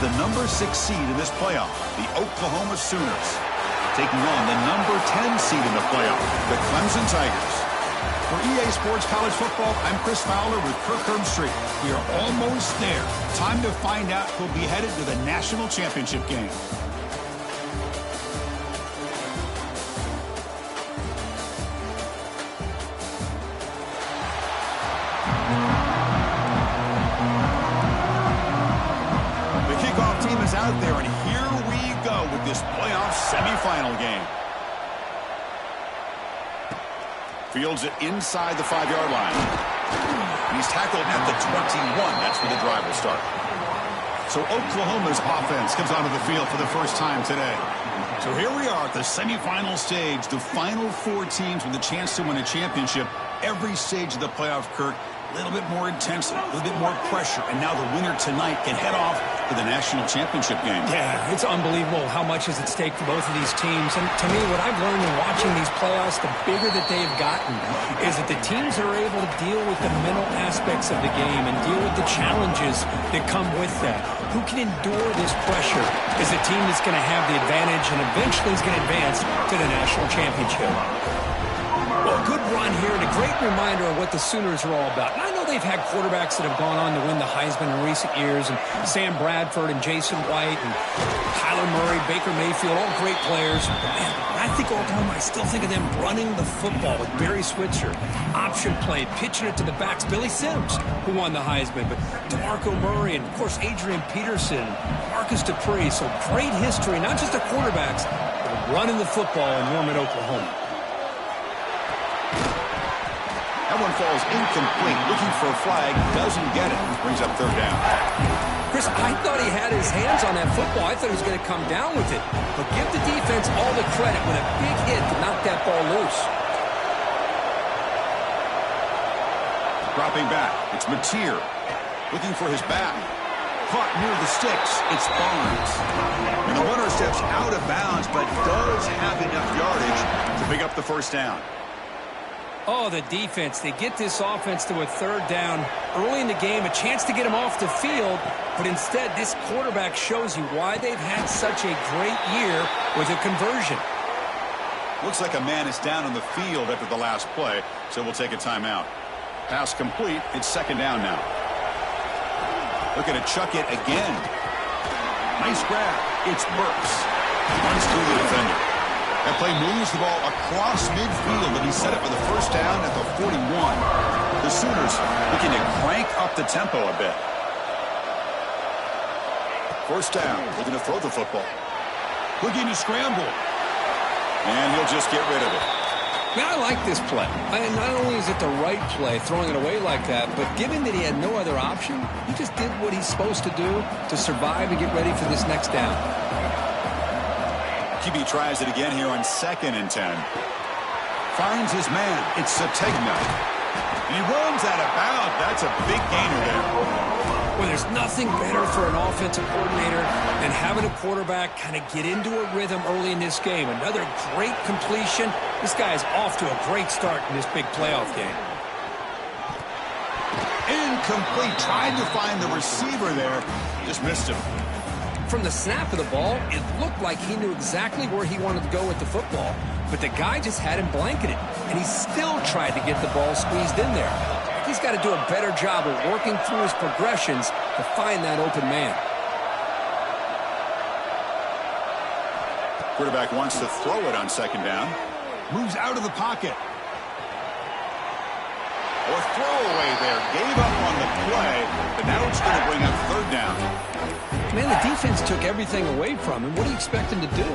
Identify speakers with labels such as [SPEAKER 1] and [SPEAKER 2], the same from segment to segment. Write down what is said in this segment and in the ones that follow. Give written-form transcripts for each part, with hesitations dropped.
[SPEAKER 1] the number 6 seed in this playoff, the Oklahoma Sooners, taking on the number 10 seed in the playoff, the Clemson Tigers. For EA Sports College Football, I'm Chris Fowler with Kirk Herbstreit. We are almost there. Time to find out who'll be headed to the national championship game. Out there, and here we go with this playoff semifinal game. Fields it inside the 5-yard line. He's tackled at the 21. That's where the drive will start. So Oklahoma's offense comes onto the field for the first time today. So here we are at the semifinal stage, the final 4 teams with a chance to win a championship. Every stage of the playoff, Kirk, a little bit more intensity, a little bit more pressure, and now the winner tonight can head off to the national championship game.
[SPEAKER 2] Yeah, it's unbelievable how much is at stake for both of these teams. And to me, what I've learned in watching these playoffs, the bigger that they've gotten, is that the teams are able to deal with the mental aspects of the game and deal with the challenges that come with that. Who can endure this pressure is a team that's going to have the advantage and eventually is going to advance to the national championship. Well, a good run here and a great reminder of what the Sooners are all about. And I know they've had quarterbacks that have gone on to win the Heisman in recent years, and Sam Bradford and Jason White and Kyler Murray, Baker Mayfield, all great players. But man, when I think Oklahoma, I still think of them running the football with Barry Switzer, option play, pitching it to the backs. Billy Sims, who won the Heisman, but DeMarco Murray and, of course, Adrian Peterson, Marcus Dupree. So great history, not just the quarterbacks, but running the football in Norman, Oklahoma.
[SPEAKER 1] That one falls incomplete. Looking for a flag. Doesn't get it. Brings up 3rd down.
[SPEAKER 2] Chris, I thought he had his hands on that football. I thought he was going to come down with it. But give the defense all the credit when a big hit to knock that ball loose.
[SPEAKER 1] Dropping back. It's Mateer. Looking for his back. Caught near the sticks. It's Barnes. And the runner steps out of bounds, but does have enough yardage to pick up the 1st down.
[SPEAKER 2] Oh, the defense. They get this offense to a 3rd down early in the game, a chance to get him off the field, but instead this quarterback shows you why they've had such a great year with a conversion.
[SPEAKER 1] Looks like a man is down on the field after the last play, so we'll take a timeout. Pass complete. It's 2nd down now. Looking to chuck it again. Nice grab. It's Burks. Runs through the defender. That play moves the ball across midfield, and he set it for the 1st down at the 41. The Sooners looking to crank up the tempo a bit. 1st down, looking to throw the football. Looking to scramble. And he'll just get rid of it.
[SPEAKER 2] Man, I like this play. Not only is it the right play, throwing it away like that, but given that he had no other option, he just did what he's supposed to do to survive and get ready for this next down.
[SPEAKER 1] QB tries it again here on 2nd and 10. Finds his man. It's Sategna. And he runs out of bounds. That's a big gainer there.
[SPEAKER 2] Well, there's nothing better for an offensive coordinator than having a quarterback kind of get into a rhythm early in this game. Another great completion. This guy is off to a great start in this big playoff game.
[SPEAKER 1] Incomplete. Tried to find the receiver there. Just missed him.
[SPEAKER 2] From the snap of the ball, it looked like he knew exactly where he wanted to go with the football. But the guy just had him blanketed, and he still tried to get the ball squeezed in there. He's got to do a better job of working through his progressions to find that open man.
[SPEAKER 1] Quarterback wants to throw it on 2nd down. Moves out of the pocket. A throwaway there. Gave up on the play, but now it's going to bring up 3rd down.
[SPEAKER 2] Man, the defense took everything away from him. What do you expect him to do?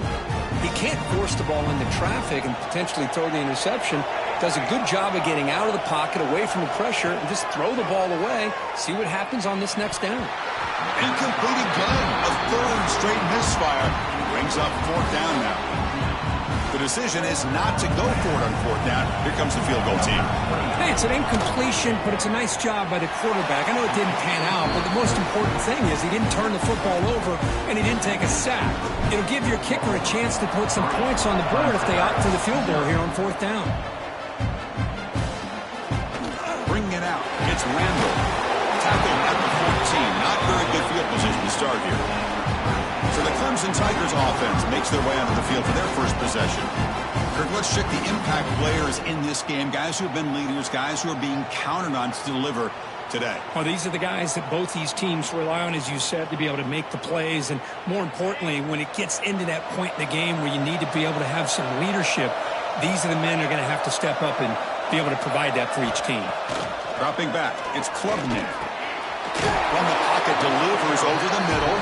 [SPEAKER 2] He can't force the ball into traffic and potentially throw the interception. Does a good job of getting out of the pocket, away from the pressure, and just throw the ball away. See what happens on this next down.
[SPEAKER 1] Incomplete again. A 3rd straight misfire. Brings up 4th down now. The decision is not to go for it on 4th down. Here comes the field goal team.
[SPEAKER 2] Hey, it's an incompletion, but it's a nice job by the quarterback. I know it didn't pan out, but the most important thing is he didn't turn the football over and he didn't take a sack. It'll give your kicker a chance to put some points on the board if they opt for the field goal here on 4th down.
[SPEAKER 1] Bringing it out. It's Randall. Tackled at the 14. Not very good field position to start here. So the Clemson Tigers offense makes their way onto the field for their first possession. Kirk, let's check the impact players in this game, guys who have been leaders, guys who are being counted on to deliver today.
[SPEAKER 2] Well, these are the guys that both these teams rely on, as you said, to be able to make the plays. And more importantly, when it gets into that point in the game where you need to be able to have some leadership, these are the men who are going to have to step up and be able to provide that for each team.
[SPEAKER 1] Dropping back, it's Klubnik. From the pocket, delivers over the middle.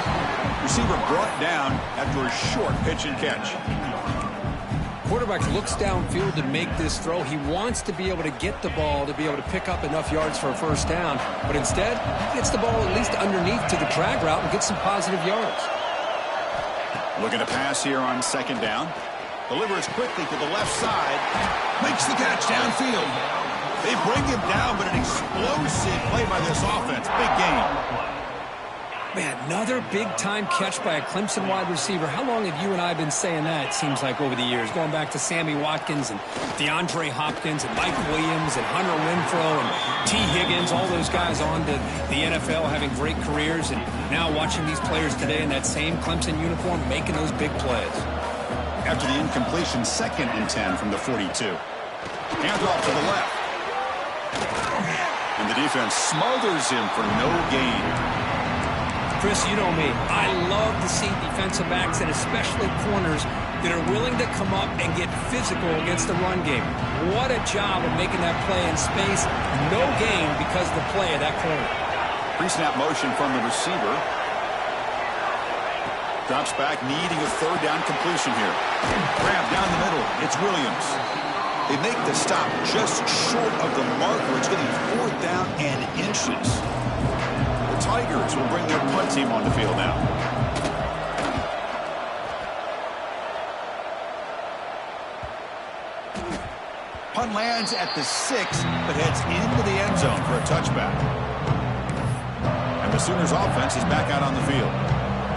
[SPEAKER 1] Receiver brought down after a short pitch and catch.
[SPEAKER 2] Quarterback looks downfield to make this throw. He wants to be able to get the ball to be able to pick up enough yards for a first down, but instead he gets the ball at least underneath to the drag route and gets some positive yards.
[SPEAKER 1] Looking to pass here on second down. Delivers quickly to the left side. Makes the catch downfield. They bring him down, but an explosive play by this offense. Big gain.
[SPEAKER 2] Man, another big-time catch by a Clemson wide receiver. How long have you and I been saying that, it seems like, over the years? Going back to Sammy Watkins and DeAndre Hopkins and Mike Williams and Hunter Renfrow and T. Higgins, all those guys on to the NFL having great careers, and now watching these players today in that same Clemson uniform making those big plays.
[SPEAKER 1] After the incompletion, 2nd and 10 from the 42. Handoff to the left. And the defense smothers him for no gain.
[SPEAKER 2] Chris, you know me. I love to see defensive backs and especially corners that are willing to come up and get physical against the run game. What a job of making that play in space. No gain because of the play of that corner.
[SPEAKER 1] Pre-snap motion from the receiver. Drops back, needing a 3rd down completion here. Grab down the middle. It's Williams. They make the stop just short of the marker. It's getting 4th down and inches. The Tigers will bring their punt team on the field now. Punt lands at the 6, but heads into the end zone for a touchback. And the Sooners offense is back out on the field.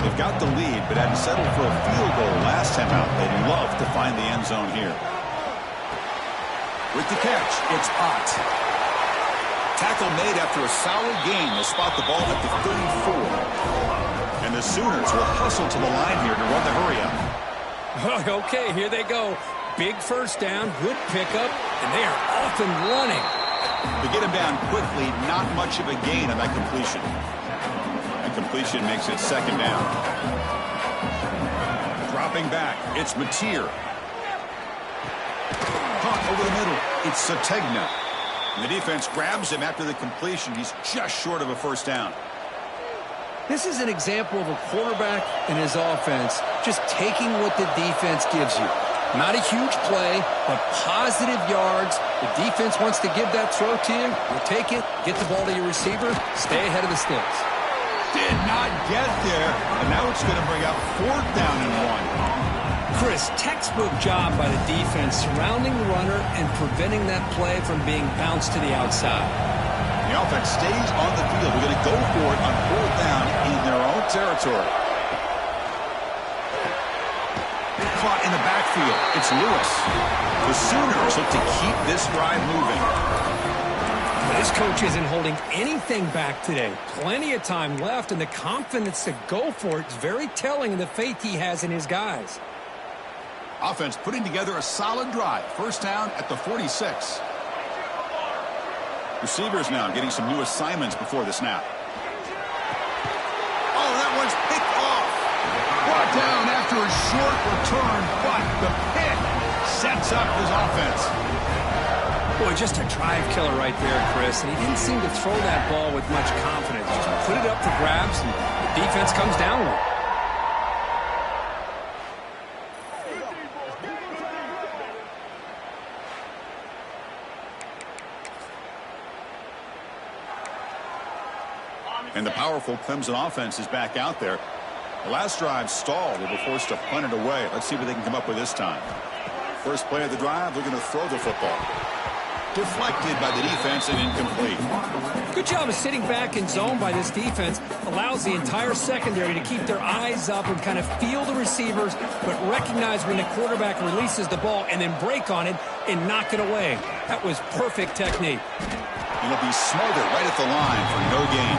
[SPEAKER 1] They've got the lead, but had settled for a field goal last time out. They'd love to find the end zone here. With the catch, it's Ott. Tackle made after a solid gain. They'll spot the ball at the 34. And the Sooners will hustle to the line here to run the hurry up.
[SPEAKER 2] Okay, here they go. Big first down, good pickup, and they are off and running.
[SPEAKER 1] To get him down quickly, not much of a gain on that completion. And completion makes it 2nd down. Dropping back, it's Mateer. Caught over the middle, it's Sategna. And the defense grabs him after the completion. He's just short of a first down.
[SPEAKER 2] This is an example of a quarterback and his offense just taking what the defense gives you. Not a huge play, but positive yards. The defense wants to give that throw to you. You take it, get the ball to your receiver, stay ahead of the sticks.
[SPEAKER 1] Did not get there, and now it's going to bring up 4th down and 1.
[SPEAKER 2] Chris, textbook job by the defense surrounding the runner and preventing that play from being bounced to the outside.
[SPEAKER 1] The offense stays on the field. We're going to go for it on 4th down in their own territory. Caught in the backfield. It's Lewis. The Sooners look to keep this drive moving.
[SPEAKER 2] This coach isn't holding anything back today. Plenty of time left, and the confidence to go for it is very telling of the faith he has in his guys.
[SPEAKER 1] Offense putting together a solid drive. First down at the 46. Receivers now getting some new assignments before the snap. Oh, that one's picked off. Brought down after a short return, but the pick sets up his offense.
[SPEAKER 2] Boy, just a drive killer right there, Chris. And he didn't seem to throw that ball with much confidence. Just put it up for grabs, and the defense comes down with it.
[SPEAKER 1] And the powerful Clemson offense is back out there. The last drive stalled. They were forced to punt it away. Let's see what they can come up with this time. First play of the drive, they're going to throw the football. Deflected by the defense and incomplete.
[SPEAKER 2] Good job of sitting back in zone by this defense. Allows the entire secondary to keep their eyes up and kind of feel the receivers, but recognize when the quarterback releases the ball and then break on it and knock it away. That was perfect technique.
[SPEAKER 1] It'll be smothered right at the line for no gain.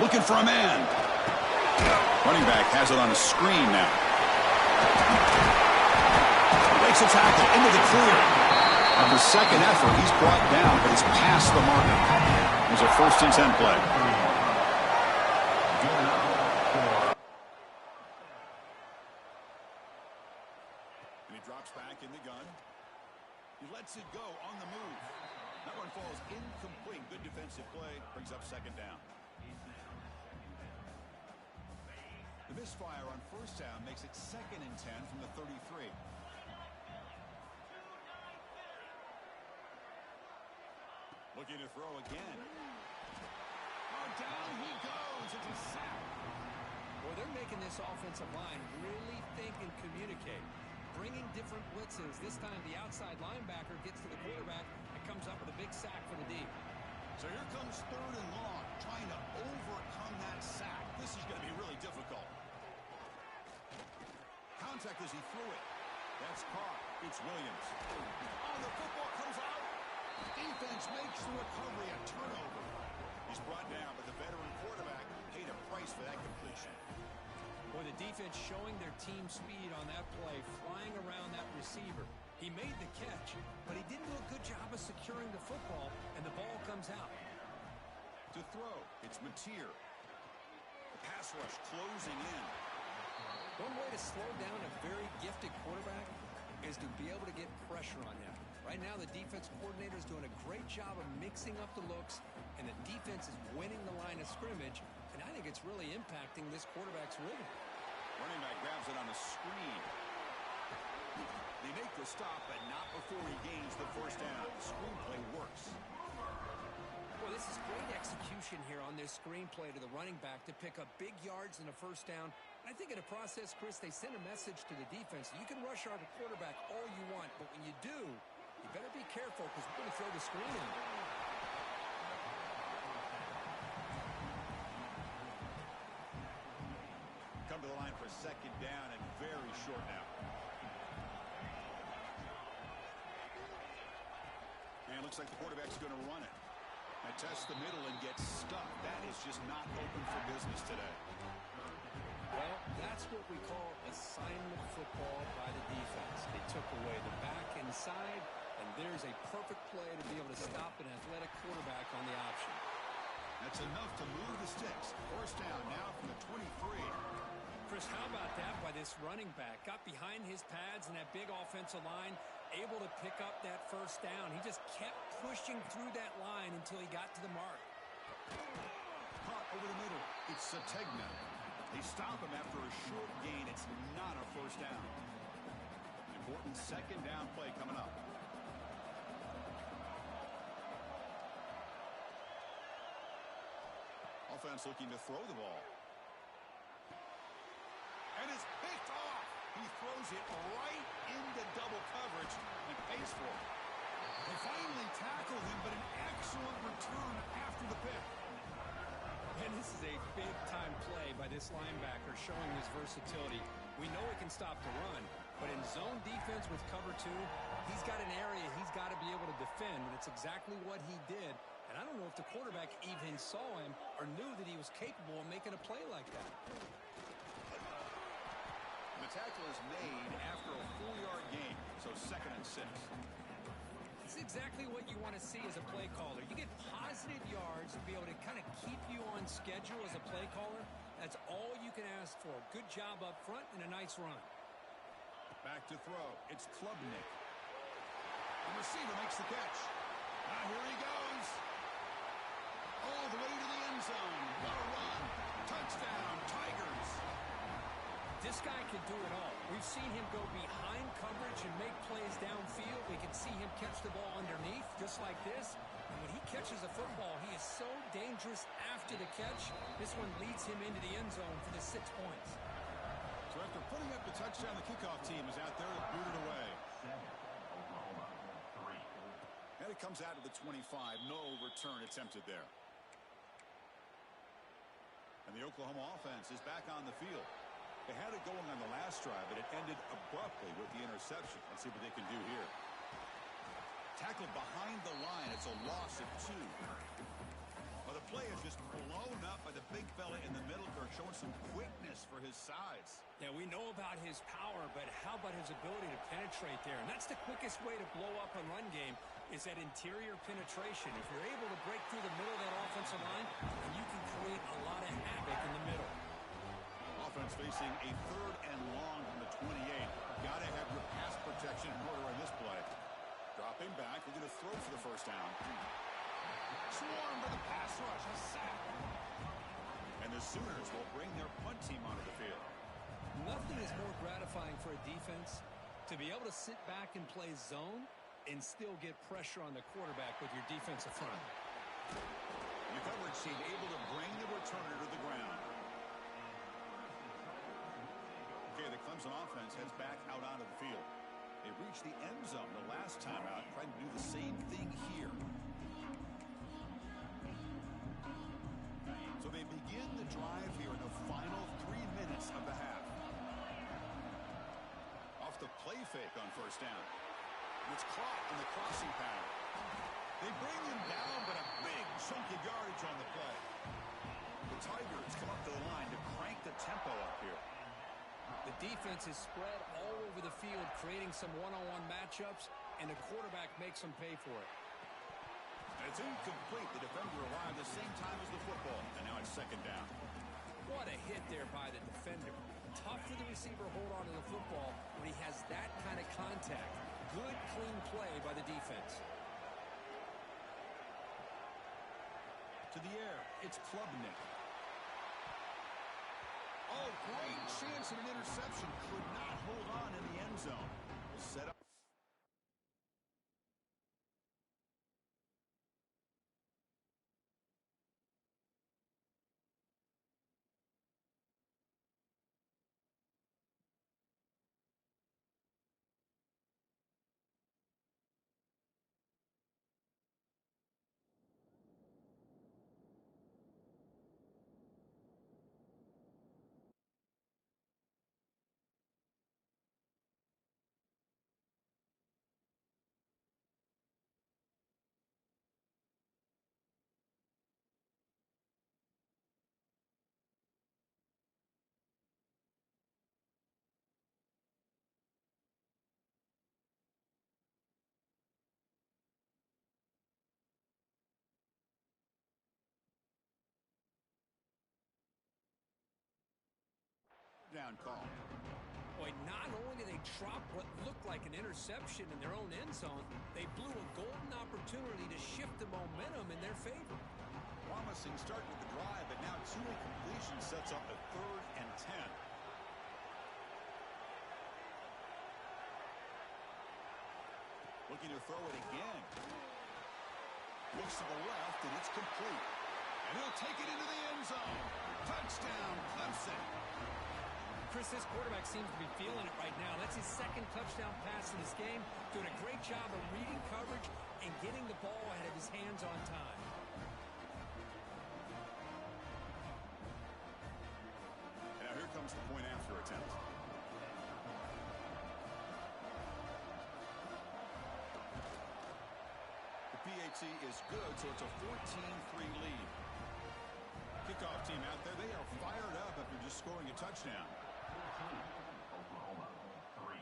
[SPEAKER 1] Looking for a man. Running back has it on a screen now. Makes a tackle into the clear. On the second effort, he's brought down, but he's past the marker. There's a 1st and 10 play. And he drops back in the gun. He lets it go on the move. That one falls incomplete. Good defensive play. Brings up 2nd down. The misfire on 1st down makes it 2nd and 10 from the 33. Looking to throw again. Oh, down he goes. It's a sack.
[SPEAKER 2] Well, they're making this offensive line really think and communicate. Bringing different blitzes. This time the outside linebacker gets to the quarterback and comes up with a big sack for the D.
[SPEAKER 1] So here comes 3rd and long, trying to overcome that sack. This is going to be really difficult. Contact as he threw it. That's caught. It's Williams. Oh, the football comes out. Defense makes the recovery, a turnover. He's brought down, but the veteran quarterback paid a price for that completion.
[SPEAKER 2] Boy, the defense showing their team speed on that play, flying around that receiver. He made the catch, but he didn't do a good job of securing the football, and the ball comes out.
[SPEAKER 1] To throw, it's Mateer. The pass rush closing in.
[SPEAKER 2] One way to slow down a very gifted quarterback is to be able to get pressure on him. Right now, the defense coordinator is doing a great job of mixing up the looks, and the defense is winning the line of scrimmage, and I think it's really impacting this quarterback's rhythm.
[SPEAKER 1] Running back grabs it on a screen. They make the stop, but not before he gains the 1st down. The screenplay works.
[SPEAKER 2] Well, this is great execution here on this screenplay to the running back to pick up big yards in a 1st down. I think in the process, Chris, they send a message to the defense. You can rush our quarterback all you want, but when you do, you better be careful because we're going to throw the screen in.
[SPEAKER 1] Come to the line for 2nd down and very short now. And looks like the quarterback's going to run it. I test the middle and get stuck. That is just not open for business today.
[SPEAKER 2] Well, that's what we call assignment football by the defense. They took away the back inside, and there's a perfect play to be able to stop an athletic quarterback on the option.
[SPEAKER 1] That's enough to move the sticks. 1st down now from the 23.
[SPEAKER 2] Chris, how about that by this running back? Got behind his pads and that big offensive line, able to pick up that 1st down. He just kept pushing through that line until he got to the mark.
[SPEAKER 1] Caught over the middle. It's Sategna. They stop him after a short gain. It's not a 1st down. Important 2nd down play coming up. Offense looking to throw the ball. And it's picked off. He throws it right into double coverage and pays for it. They finally tackled him, but an excellent return after the pick.
[SPEAKER 2] And this is a big-time play by this linebacker showing his versatility. We know he can stop the run, but in zone defense with cover 2, he's got an area he's got to be able to defend, and it's exactly what he did. And I don't know if the quarterback even saw him or knew that he was capable of making a play like that.
[SPEAKER 1] The tackle is made after a 4-yard gain, so 2nd and 6.
[SPEAKER 2] It's exactly what you want to see as a play caller. You get positive yards to be able to kind of keep you on schedule as a play caller. That's all you can ask for. Good job up front and a nice run.
[SPEAKER 1] Back to throw. It's Klubnik. The receiver makes the catch. Now here he goes. All the way to the end zone. What a run. Touchdown, Tigers.
[SPEAKER 2] This guy can do it all. We've seen him go behind coverage and make plays downfield. We can see him catch the ball underneath, just like this. And when he catches a football, he is so dangerous after the catch. This one leads him into the end zone for the 6 points.
[SPEAKER 1] So after putting up the touchdown, the kickoff team is out there to boot it away. And it comes out to the 25. No return attempted there. And the Oklahoma offense is back on the field. They had it going on the last drive, but it ended abruptly with the interception. Let's see what they can do here. Tackled behind the line. It's a loss of 2. Well, the play is just blown up by the big fella in the middle. They're showing some quickness for his size.
[SPEAKER 2] Yeah, we know about his power, but how about his ability to penetrate there? And that's the quickest way to blow up a run game is that interior penetration. If you're able to break through the middle of that offensive line, then you can create a lot of havoc in the middle.
[SPEAKER 1] Offense facing a 3rd and long from the 28. Got to have your pass protection in order in this play. Dropping back, looking to throw for the first down. Swarmed by the pass rush, a sack. And the Sooners will bring their punt team onto the field.
[SPEAKER 2] Nothing is more gratifying for a defense to be able to sit back and play zone and still get pressure on the quarterback with your defensive front.
[SPEAKER 1] The coverage team able to bring the returner to the ground. Okay, the Clemson offense heads back out onto the field. They reached the end zone the last time out, trying to do the same thing here. So they begin the drive here in the final 3 minutes of the half. Off the play fake on first down. It's caught in the crossing pattern. They bring him down, but a big chunk of yardage on the play. The Tigers come up to the line to crank the tempo up here.
[SPEAKER 2] The defense is spread all over the field, creating some one-on-one matchups, and the quarterback makes them pay for it.
[SPEAKER 1] And it's incomplete. The defender arrived the same time as the football, and now it's second down.
[SPEAKER 2] What a hit there by the defender. Tough for the receiver to hold on to the football when he has that kind of contact. Good, clean play by the defense.
[SPEAKER 1] To the air, it's Klubnik. Oh, great chance at an interception. Could not hold on in the end zone. Set up. Down call.
[SPEAKER 2] Boy, not only did they drop what looked like an interception in their own end zone, they blew a golden opportunity to shift the momentum in their favor.
[SPEAKER 1] Promising start with the drive, but now 2 incompletions sets up a 3rd and 10. Looking to throw it again. Looks to the left, and it's complete. And he'll take it into the end zone. Touchdown, Clemson.
[SPEAKER 2] Chris, this quarterback seems to be feeling it right now. That's his 2nd touchdown pass in this game. Doing a great job of reading coverage and getting the ball out of his hands on time.
[SPEAKER 1] And now here comes the point after attempt. The PAT is good, so it's a 14-3 lead. Kickoff team out there, they are fired up after just scoring a touchdown.
[SPEAKER 3] Oklahoma, 3.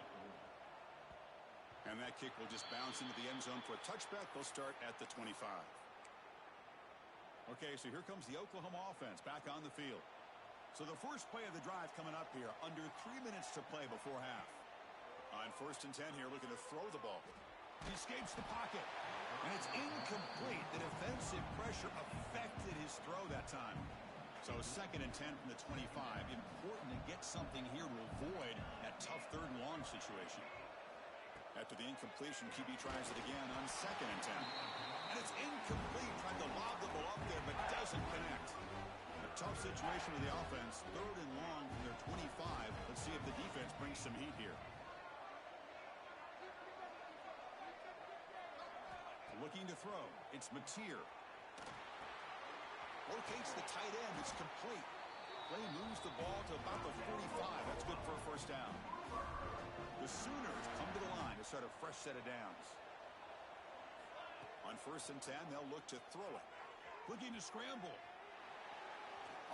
[SPEAKER 1] And that kick will just bounce into the end zone for a touchback. They'll start at the 25. Okay, so here comes the Oklahoma offense back on the field. So the first play of the drive coming up here, under 3 minutes to play before half. On 1st and 10 here, looking to throw the ball. He escapes the pocket, and it's incomplete. The defensive pressure affected his throw that time. So 2nd and 10 from the 25. Important to get something here to avoid that tough 3rd and long situation. After the incompletion, QB tries it again on 2nd and 10. And it's incomplete, trying to lob the ball up there, but doesn't connect. A tough situation with the offense. 3rd and long from their 25. Let's see if the defense brings some heat here. Looking to throw. It's Mateer. Locates the tight end. It's complete. Play moves the ball to about the 45. That's good for a first down. The Sooners come to the line to start a fresh set of downs. On 1st and 10, they'll look to throw it. Looking to scramble.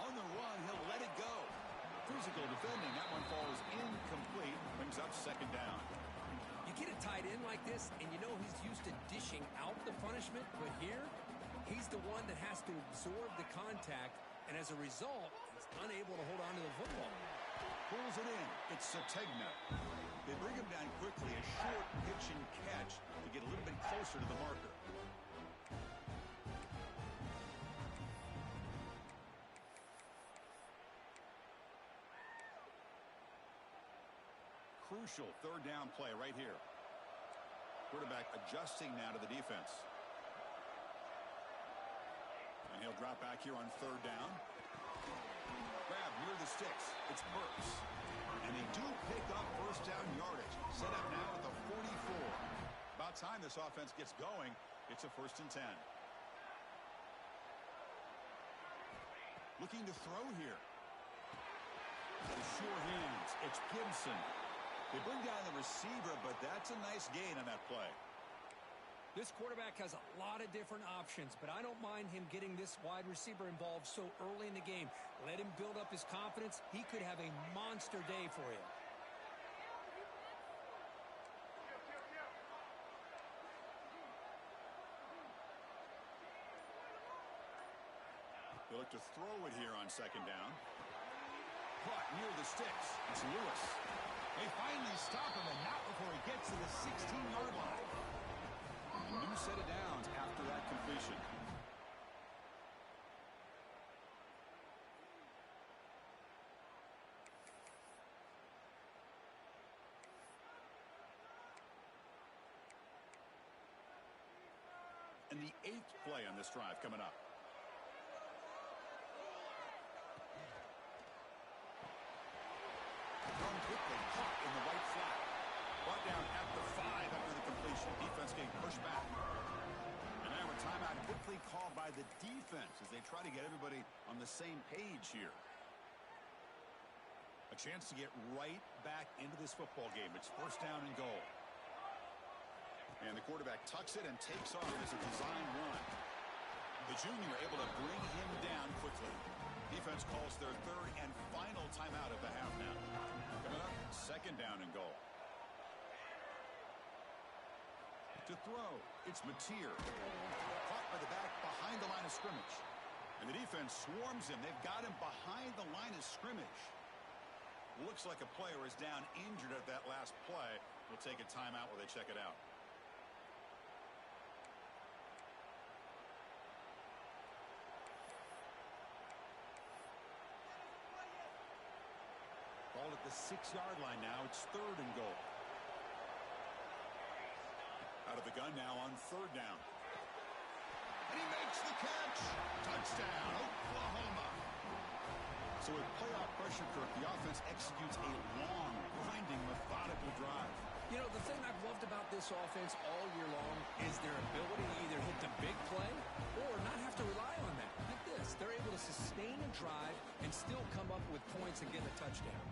[SPEAKER 1] On the run, he'll let it go. Physical defending. That one falls incomplete. Brings up second down.
[SPEAKER 2] You get a tight end like this, and you know he's used to dishing out the punishment, but here, he's the one that has to absorb the contact, and as a result, he's unable to hold on to the football.
[SPEAKER 1] Pulls it in. It's Sategna. They bring him down quickly. A short pitch and catch to get a little bit closer to the marker. Crucial third down play right here. Quarterback adjusting now to the defense. And he'll drop back here on third down. Grab near the sticks. It's Burks. And they do pick up first down yardage. Set up now at the 44. About time this offense gets going. It's a 1st and 10. Looking to throw here. The sure hands. It's Clemson. They bring down the receiver, but that's a nice gain on that play.
[SPEAKER 2] This quarterback has a lot of different options, but I don't mind him getting this wide receiver involved so early in the game. Let him build up his confidence. He could have a monster day for you.
[SPEAKER 1] They look to throw it here on second down. Caught near the sticks. It's Lewis. They finally stop him, and not before he gets to the 16-yard line. A new set of downs after that completion. And the 8th play on this drive coming up. Thrown quickly, caught in the right flat. Brought down at the 5 after the completion. Defense getting pushed back. And now a timeout quickly called by the defense as they try to get everybody on the same page here. A chance to get right back into this football game. It's 1st down and goal. And the quarterback tucks it and takes off as a design run. The junior able to bring him down quickly. Defense calls their 3rd and final timeout of the half now. Coming up, 2nd down and goal. To throw, it's Mateer. Caught by the back behind the line of scrimmage. And the defense swarms him. They've got him behind the line of scrimmage. Looks like a player is down injured at that last play. We'll take a timeout while they check it out. Ball at the 6-yard line now. It's 3rd and goal. Out of the gun now on 3rd down. And he makes the catch. Touchdown, Oklahoma. So with playoff pressure, Kirk, the offense executes a long, grinding, methodical drive.
[SPEAKER 2] You know, the thing I've loved about this offense all year long is their ability to either hit the big play or not have to rely on that. Like this, they're able to sustain a drive and still come up with points and get a touchdown.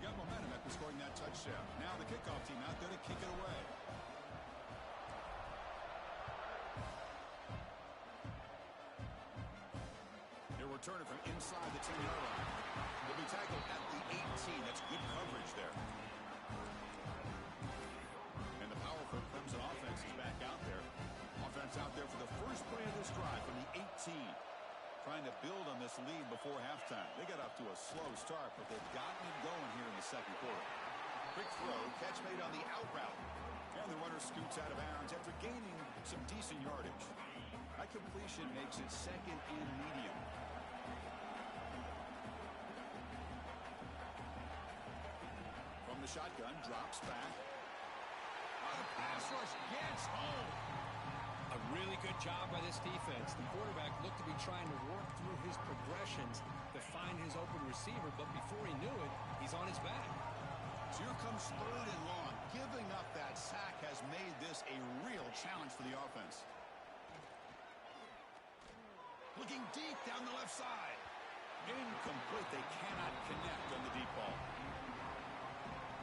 [SPEAKER 1] Got momentum after scoring that touchdown. Now the kickoff team out there to kick it away. He'll return it from inside the 10-yard line. He'll be tackled at the 18. That's good coverage there. And the powerful Clemson offense is back out there. Offense out there for the first play of this drive from the 18. Trying to build on this lead before halftime. They got off to a slow start, but they've gotten it going here in the 2nd quarter. Quick throw, catch made on the out route. And the runner scoots out of bounds after gaining some decent yardage. That completion makes it 2nd and medium. From the shotgun, drops back. The pass rush gets home.
[SPEAKER 2] A really good job by this defense. The quarterback looked to be trying to work through his progressions to find his open receiver, but before he knew it, he's on his back.
[SPEAKER 1] So here comes 3rd and long. Giving up that sack has made this a real challenge for the offense. Looking deep down the left side. Incomplete. They cannot connect on the deep ball.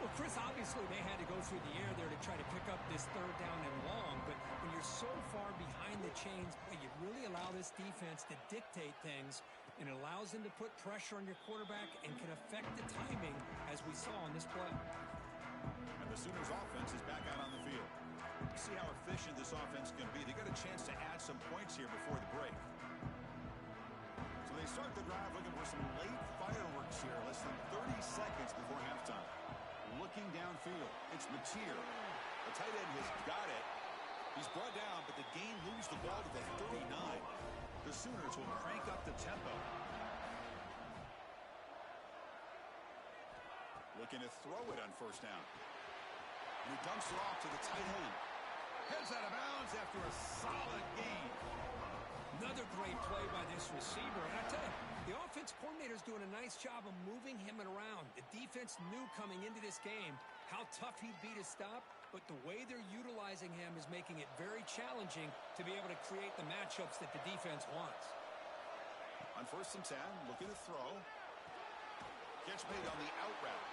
[SPEAKER 2] Well, Chris, obviously they had to go through the air there to try to pick up this third down and long, but when you're so far behind the chains, you really allow this defense to dictate things, and it allows them to put pressure on your quarterback and can affect the timing, as we saw in this play.
[SPEAKER 1] And the Sooners offense is back out on the field. See how efficient this offense can be. They got a chance to add some points here before the break. So they start the drive looking for some late fireworks here, less than 30 seconds before halftime. Looking downfield, it's Mateer. The tight end has got it. He's brought down, but the gain moves the ball to the 39. The Sooners will crank up the tempo. Looking to throw it on first down. And he dumps it off to the tight end. Heads out of bounds after a solid gain.
[SPEAKER 2] Another great play by this receiver. And I tell you, the offense coordinator's doing a nice job of moving him around. The defense knew coming into this game how tough he'd be to stop, but the way they're utilizing him is making it very challenging to be able to create the matchups that the defense wants.
[SPEAKER 1] On 1st and 10, looking to throw. Catch made on the out route.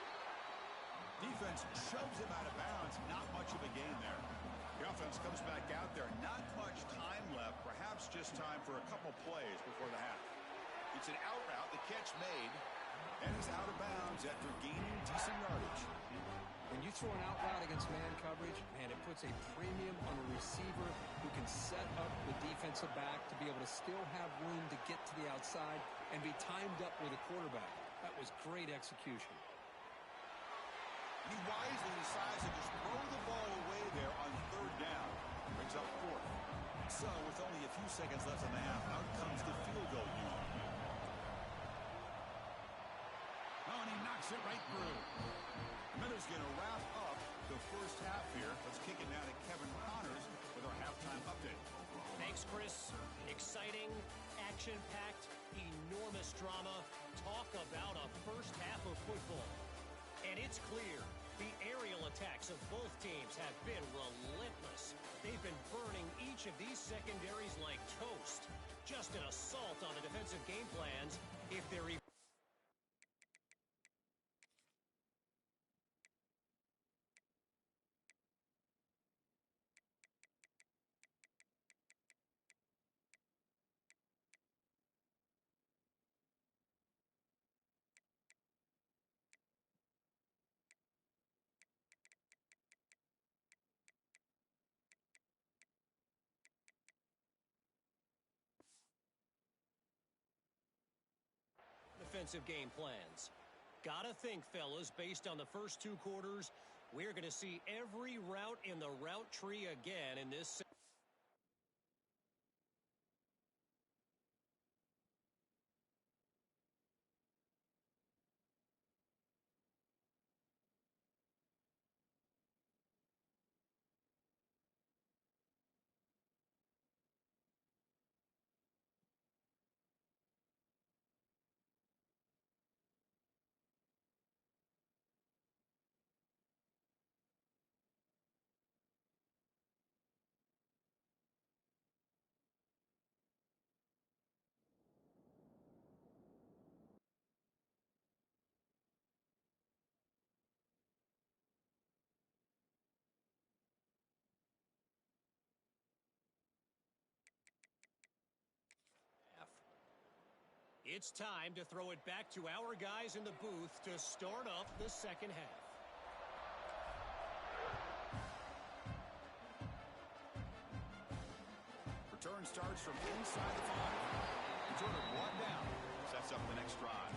[SPEAKER 1] Defense shoves him out of bounds. Not much of a gain there. The offense comes back out there. Not much time left. Perhaps just time for a couple plays before the half. It's an out route. The catch made. And he's out of bounds after gaining decent yardage.
[SPEAKER 2] When you throw an out route against man coverage, man, it puts a premium on a receiver who can set up the defensive back to be able to still have room to get to the outside and be timed up with a quarterback. That was great execution.
[SPEAKER 1] He wisely decides to just throw the ball away there on 3rd down. Brings up 4th. So with only a few seconds left in the half, out comes the field goal unit. Oh, and he knocks it right through. Miller's going to wrap up the first half here. Let's kick it now to Kevin Connors with our halftime update.
[SPEAKER 4] Thanks, Chris. Exciting, action-packed, enormous drama. Talk about a first half of football. And it's clear, the aerial attacks of both teams have been relentless. They've been burning each of these secondaries like toast. Just an assault on the defensive game plans if they're even... defensive game plans. Gotta think, fellas, based on the first 2 quarters, we're going to see every route in the route tree again in this. It's time to throw it back to our guys in the booth to start up the second half.
[SPEAKER 1] Return starts from inside the 5. Returner brought down. Sets up the next drive.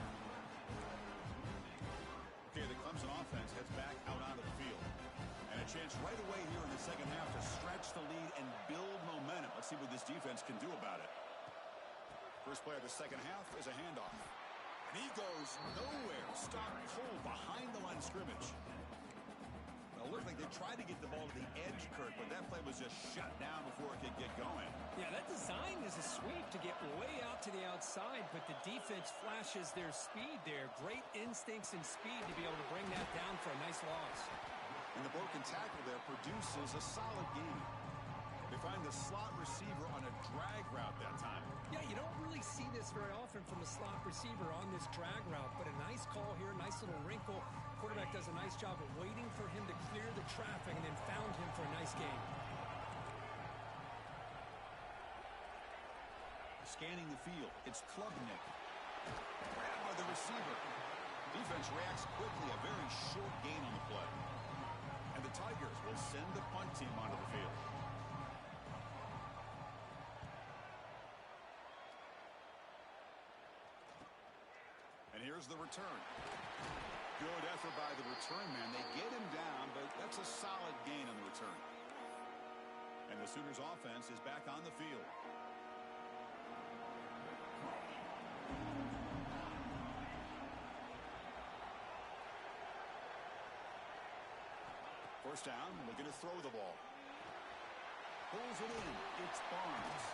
[SPEAKER 1] Okay, the Clemson offense heads back out onto the field. And a chance right away here in the second half to stretch the lead and build momentum. Let's see what this defense can do about it. First play of the second half is a handoff. And he goes nowhere. Stopped cold behind the line of scrimmage. It looked like they tried to get the ball to the edge, Kirk, but that play was just shut down before it could get going.
[SPEAKER 2] Yeah, that design is a sweep to get way out to the outside, but the defense flashes their speed there. Great instincts and speed to be able to bring that down for a nice loss.
[SPEAKER 1] And the broken tackle there produces a solid gain. The find the slot receiver on a drag route that time.
[SPEAKER 2] Yeah, you don't really see this very often from a slot receiver on this drag route, but a nice call here, nice little wrinkle. Quarterback does a nice job of waiting for him to clear the traffic and then found him for a nice gain.
[SPEAKER 1] Scanning the field, it's Klubnik. Grabbed by the receiver. Defense reacts quickly, a very short gain on the play. And the Tigers will send the punt team onto the field. And here's the return. Good effort by the return man. They get him down, but that's a solid gain on the return. And the Sooners offense is back on the field. First down, looking to throw the ball. Pulls it in. It's Barnes.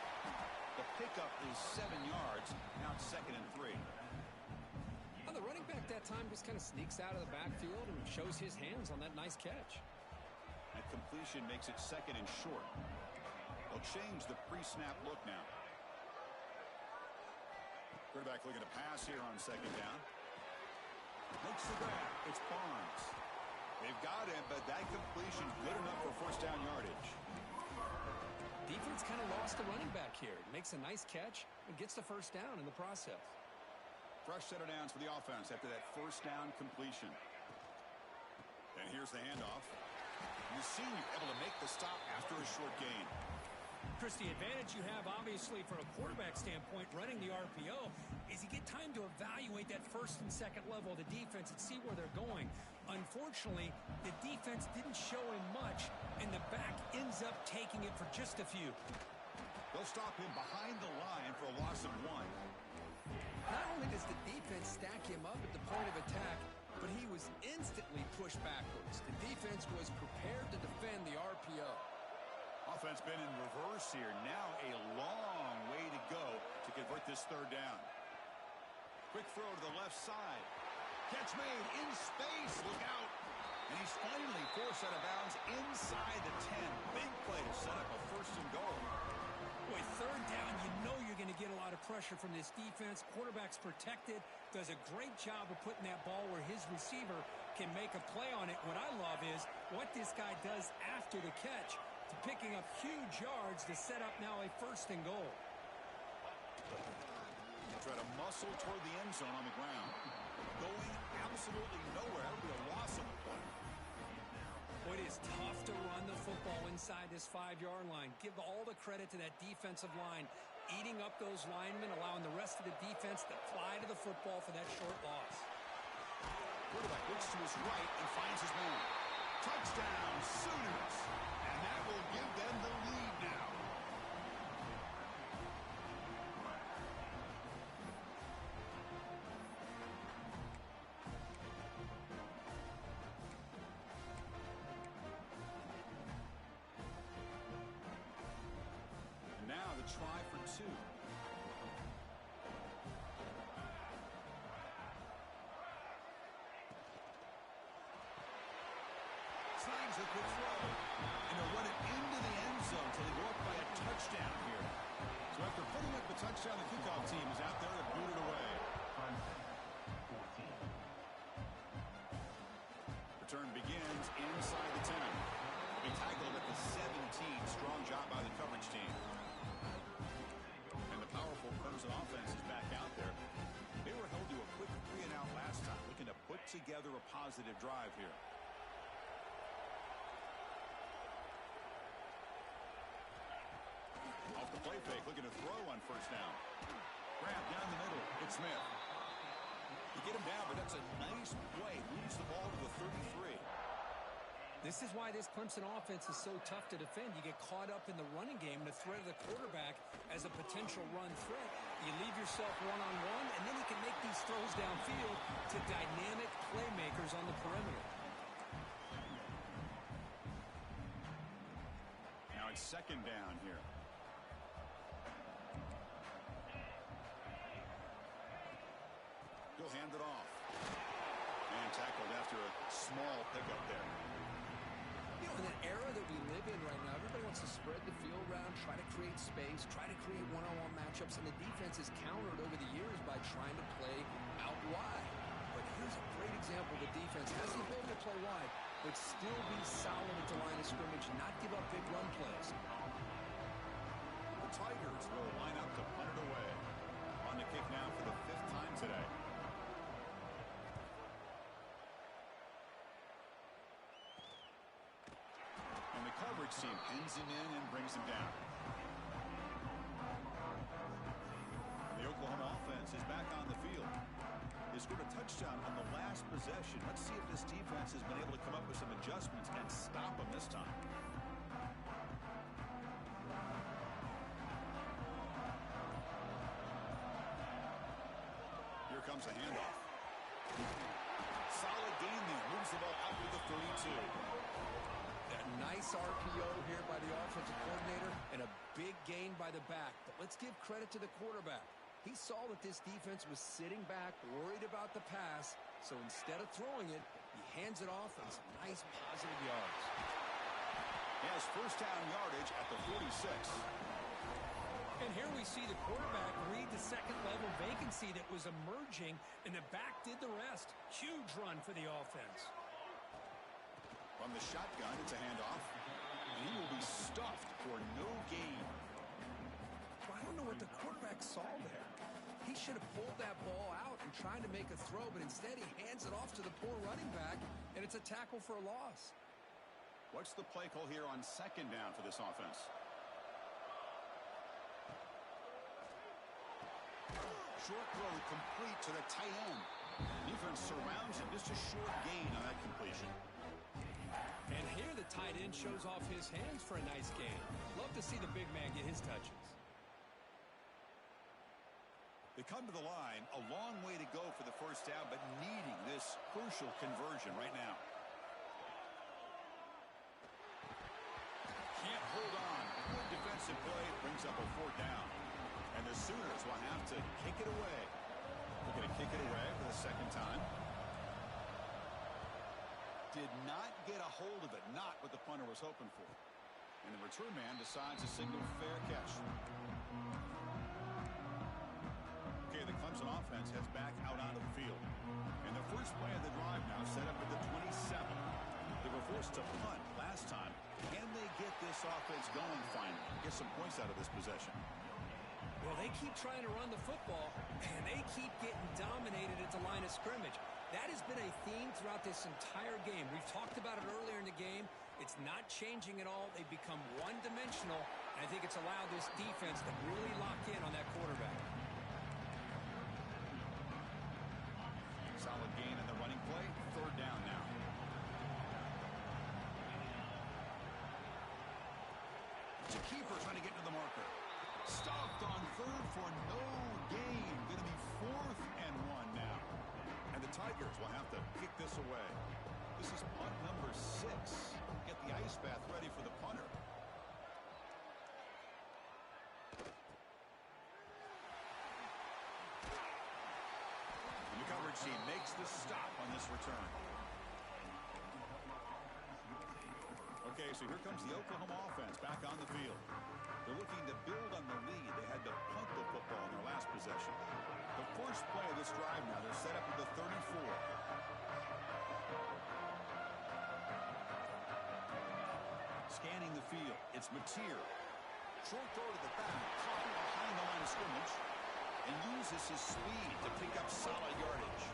[SPEAKER 1] The pickup is 7 yards. Now it's 2nd and 3.
[SPEAKER 2] Well, the running back that time just kind of sneaks out of the backfield and shows his hands on that nice catch.
[SPEAKER 1] That completion makes it 2nd and short. They'll change the pre-snap look now. Quarterback looking to pass here on 2nd down. Makes the grab. It's Barnes. They've got him, but that completion good enough for first down yardage.
[SPEAKER 2] Defense kind of lost the running back here. Makes a nice catch and gets the first down in the process.
[SPEAKER 1] Fresh set of downs for the offense after that first down completion. And here's the handoff. The senior able to make the stop after a short gain.
[SPEAKER 2] Chris, the advantage you have, obviously, from a quarterback standpoint, running the RPO, is you get time to evaluate that first and second level of the defense and see where they're going. Unfortunately, the defense didn't show him much, and the back ends up taking it for just a few.
[SPEAKER 1] They'll stop him behind the line for a loss of 1.
[SPEAKER 2] Not only does the defense stack him up at the point of attack, but he was instantly pushed backwards. The defense was prepared to defend the RPO.
[SPEAKER 1] Offense been in reverse here. Now a long way to go to convert this third down. Quick throw to the left side. Catch made in space. Look out. And he's finally forced out of bounds inside the 10. Big play to set up a first and goal.
[SPEAKER 2] Boy, third down, you know you're going to get a lot of pressure from this defense. Quarterback's protected. Does a great job of putting that ball where his receiver can make a play on it. What I love is what this guy does after the catch, to picking up huge yards to set up now a first and goal.
[SPEAKER 1] Try to muscle toward the end zone on the ground. Going absolutely nowhere. That would be a loss of a point.
[SPEAKER 2] Boy, it is tough to run the football inside this 5-yard line. Give all the credit to that defensive line, eating up those linemen, allowing the rest of the defense to fly to the football for that short loss.
[SPEAKER 1] Quarterback looks to his right and finds his man. Touchdown, Sooners. And that will give them the lead now. And now the try for 2. Slides a quick throw. And they'll run it into the end zone until they go up by a touchdown here. So after putting up the touchdown, the kickoff team is out there to boot it away.
[SPEAKER 3] Clemson, 14.
[SPEAKER 1] Return begins inside the 10. They'll be tackled at the 17. Strong job by the coverage team. And the powerful Clemson offense is back out there. They were held to a quick 3-and-out last time, looking to put together a positive drive here. Off the play fake, looking to throw on first down. Grab down the middle. It's Smith. You get him down, but that's a nice play. Moves the ball to the 33.
[SPEAKER 2] This is why this Clemson offense is so tough to defend. You get caught up in the running game, the threat of the quarterback as a potential run threat. You leave yourself one-on-one, and then you can make these throws downfield to dynamic playmakers on the perimeter.
[SPEAKER 1] Now it's second down here. He'll hand it off. And tackled after a small pickup there.
[SPEAKER 2] You know, in an era that we live in right now, everybody wants to spread the field around, try to create space, try to create one-on-one matchups, and the defense is countered over the years by trying to play out wide. But here's a great example. The defense has the ability to play wide, but still be solid at the line of scrimmage, not give up big run plays.
[SPEAKER 1] The Tigers will line up to punt it away. On the kick now for the 5th time today. And the coverage team pins him in and brings him down. The Oklahoma offense is back on the field. They scored a touchdown on the last possession. Let's see if this defense has been able to come up with some adjustments and stop them this time. Here comes a handoff. Solid gain there. Moves the ball out to the 32.
[SPEAKER 2] A nice RPO here by the offensive coordinator and a big gain by the back. But let's give credit to the quarterback. He saw that this defense was sitting back, worried about the pass, so instead of throwing it, he hands it off and some nice positive yards.
[SPEAKER 1] He has first down yardage at the 46.
[SPEAKER 2] And here we see the quarterback read the second-level vacancy that was emerging, and the back did the rest. Huge run for the offense.
[SPEAKER 1] From the shotgun, it's a handoff. And he will be stuffed for no gain.
[SPEAKER 2] I don't know what the quarterback saw there. He should have pulled that ball out and tried to make a throw, but instead he hands it off to the poor running back, and it's a tackle for a loss.
[SPEAKER 1] What's the play call here on second down for this offense? Short throw complete to the tight end. Defense surrounds him. Just a short gain on that completion.
[SPEAKER 2] And here the tight end shows off his hands for a nice gain. Love to see the big man get his touches.
[SPEAKER 1] They come to the line, a long way to go for the first down, but needing this crucial conversion right now. Can't hold on. Good defensive play brings up a 4th down. And the Sooners will have to kick it away. They're going to kick it away for the 2nd time. Did not get a hold of it. Not what the punter was hoping for. And the return man decides a single fair catch. Okay, the Clemson offense heads back out onto the field. And the first play of the drive now set up at the 27. They were forced to punt last time. Can they get this offense going finally? Get some points out of this possession.
[SPEAKER 2] Well, they keep trying to run the football, and they keep getting dominated at the line of scrimmage. That has been a theme throughout this entire game. We've talked about it earlier in the game. It's not changing at all. They've become one-dimensional, and I think it's allowed this defense to really lock in on that quarterback.
[SPEAKER 1] Solid gain in the running play. 3rd down now. It's a keeper trying to get to the marker. Stopped on 3rd for no gain. Going to be 4th and 1 now. And the Tigers will have to kick this away. This is punt number 6. Get the ice bath ready for the punter. And the coverage team makes the stop on this return. Okay, so here comes the Oklahoma offense back on the field. They're looking to build on the lead. They had to punt the football in their last possession. The first play of this drive now, they're set up at the 34. Scanning the field, it's Mateer. Short throw to the back, caught behind the line of scrimmage, and uses his speed to pick up solid yardage.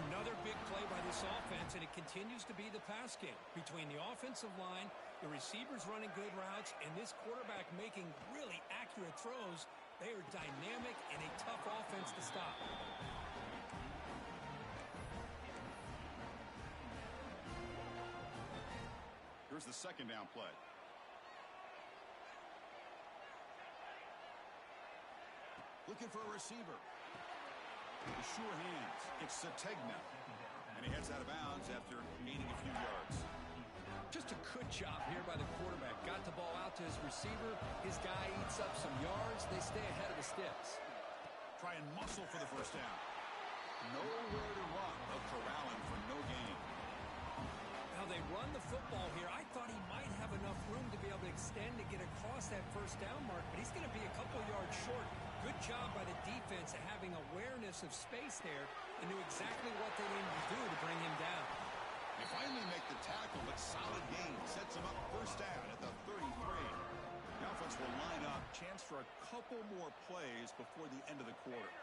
[SPEAKER 2] Another big play by this offense, and it continues to be the pass game. Between the offensive line, the receivers running good routes, and this quarterback making really accurate throws, they are dynamic and a tough offense to stop.
[SPEAKER 1] Here's the 2nd down play. Looking for a receiver. The sure hands. It's Sategna. And he heads out of bounds after gaining a few yards.
[SPEAKER 2] Just a good job here by the quarterback. Got the ball out to his receiver. His guy eats up some yards. They stay ahead of the sticks.
[SPEAKER 1] Try and muscle for the first down. Nowhere to run. They'll corral him for no gain.
[SPEAKER 2] Now they run the football here. I thought he might have enough room to be able to extend to get across that first down mark, but he's going to be a couple yards short. Good job by the defense of having awareness of space there and knew exactly what they needed to do to bring him down.
[SPEAKER 1] They finally make the tackle, but solid gain sets him up first down at the 33. The offense will line up. Chance for a couple more plays before the end of the quarter.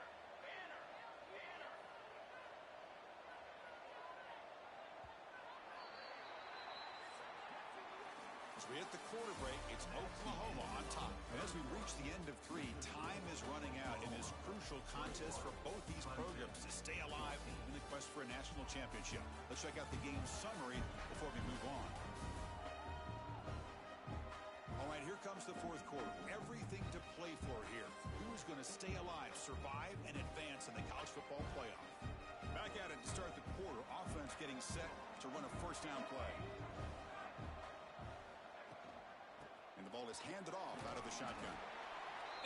[SPEAKER 1] As we hit the quarter break, it's Oklahoma on top. And as we reach the end of 3, time is running out in this crucial contest for both these programs to stay alive in the quest for a national championship. Let's check out the game summary before we move on. All right, here comes the fourth quarter. Everything to play for here. Who's going to stay alive, survive, and advance in the college football playoff? Back at it to start the quarter. Offense getting set to run a first down play. And the ball is handed off out of the shotgun.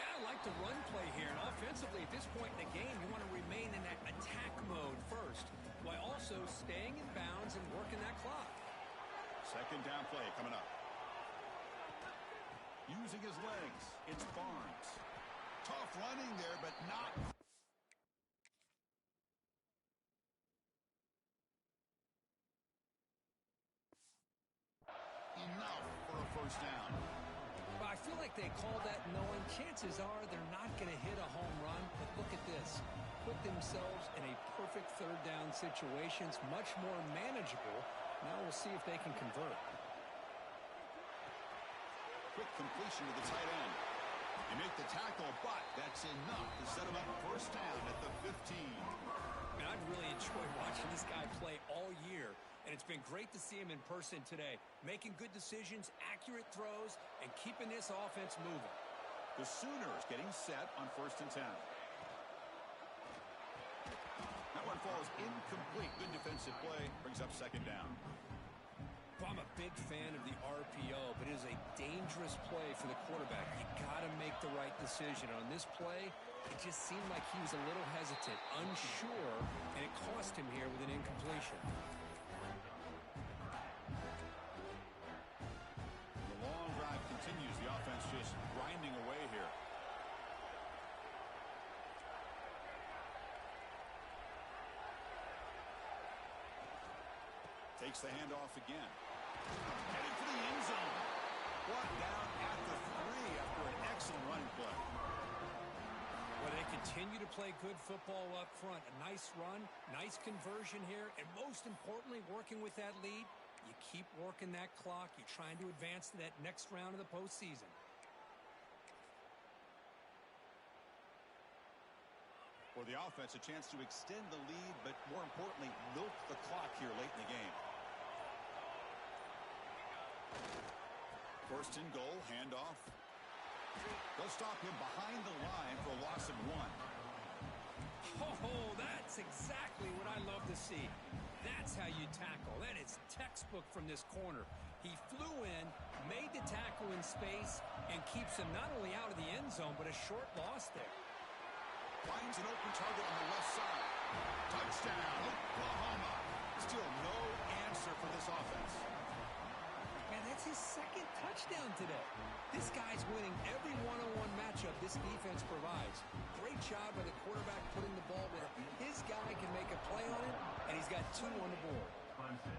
[SPEAKER 2] Yeah, I like the run play here. And offensively, at this point in the game, you want to remain in that attack mode first, while also staying in bounds and working that clock.
[SPEAKER 1] Second down play coming up. Using his legs, it's Barnes. Tough running there, but not. Enough for a first down.
[SPEAKER 2] Well, I feel like they called that knowing chances are they're not going to hit a home run. But look at this. Put themselves in a perfect third down situation. It's much more manageable. Now we'll see if they can convert.
[SPEAKER 1] Quick completion to the tight end. They make the tackle, but that's enough to set him up first down at the 15.
[SPEAKER 2] Man, I've really enjoyed watching this guy play all year, and it's been great to see him in person today. Making good decisions, accurate throws, and keeping this offense moving.
[SPEAKER 1] The Sooners getting set on first and 10. That one falls incomplete. Good defensive play. Brings up second down.
[SPEAKER 2] Well, I'm a big fan of the RPO, but it is a dangerous play for the quarterback. You got to make the right decision. On this play, it just seemed like he was a little hesitant, unsure, and it cost him here with an incompletion.
[SPEAKER 1] The long drive continues. The offense just grinding away here. Takes the handoff again. Headed for the end zone. Brought down at the 3 after an excellent running play.
[SPEAKER 2] Well, they continue to play good football up front. A nice run, nice conversion here, and most importantly, working with that lead, you keep working that clock. You're trying to advance to that next round of the postseason.
[SPEAKER 1] For the offense, a chance to extend the lead, but more importantly, milk the clock here late in the game. First and goal, handoff. They'll stop him behind the line for a loss of 1.
[SPEAKER 2] Oh, that's exactly what I love to see. That's how you tackle. That is textbook from this corner. He flew in, made the tackle in space, and keeps him not only out of the end zone, but a short loss there.
[SPEAKER 1] Finds an open target on the left side. Touchdown, Oklahoma. Still no answer for this offense.
[SPEAKER 2] Man, that's his second touchdown today. This guy's winning every one-on-one matchup this defense provides. Great job by the quarterback putting the ball where his guy can make a play on it, and he's got 2 on the board.
[SPEAKER 3] Clemson,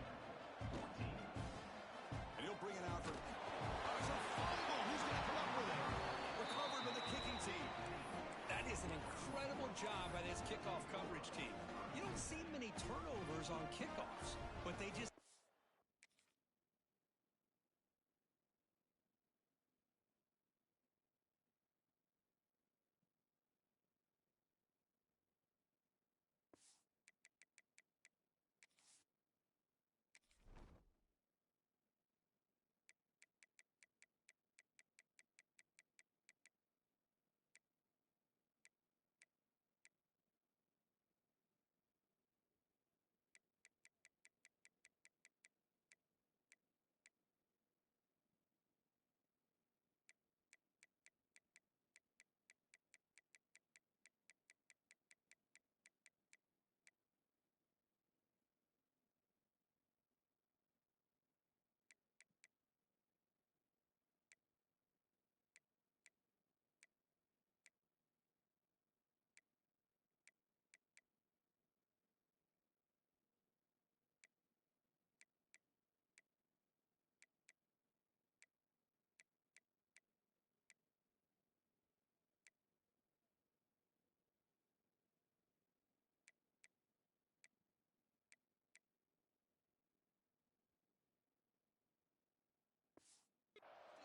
[SPEAKER 3] 14.
[SPEAKER 1] And he'll bring it out for... There's a fumble. Who's going to come up with it? Recovered by the kicking team.
[SPEAKER 2] That is an incredible job by this kickoff coverage team. You don't see many turnovers on kickoffs, but they just...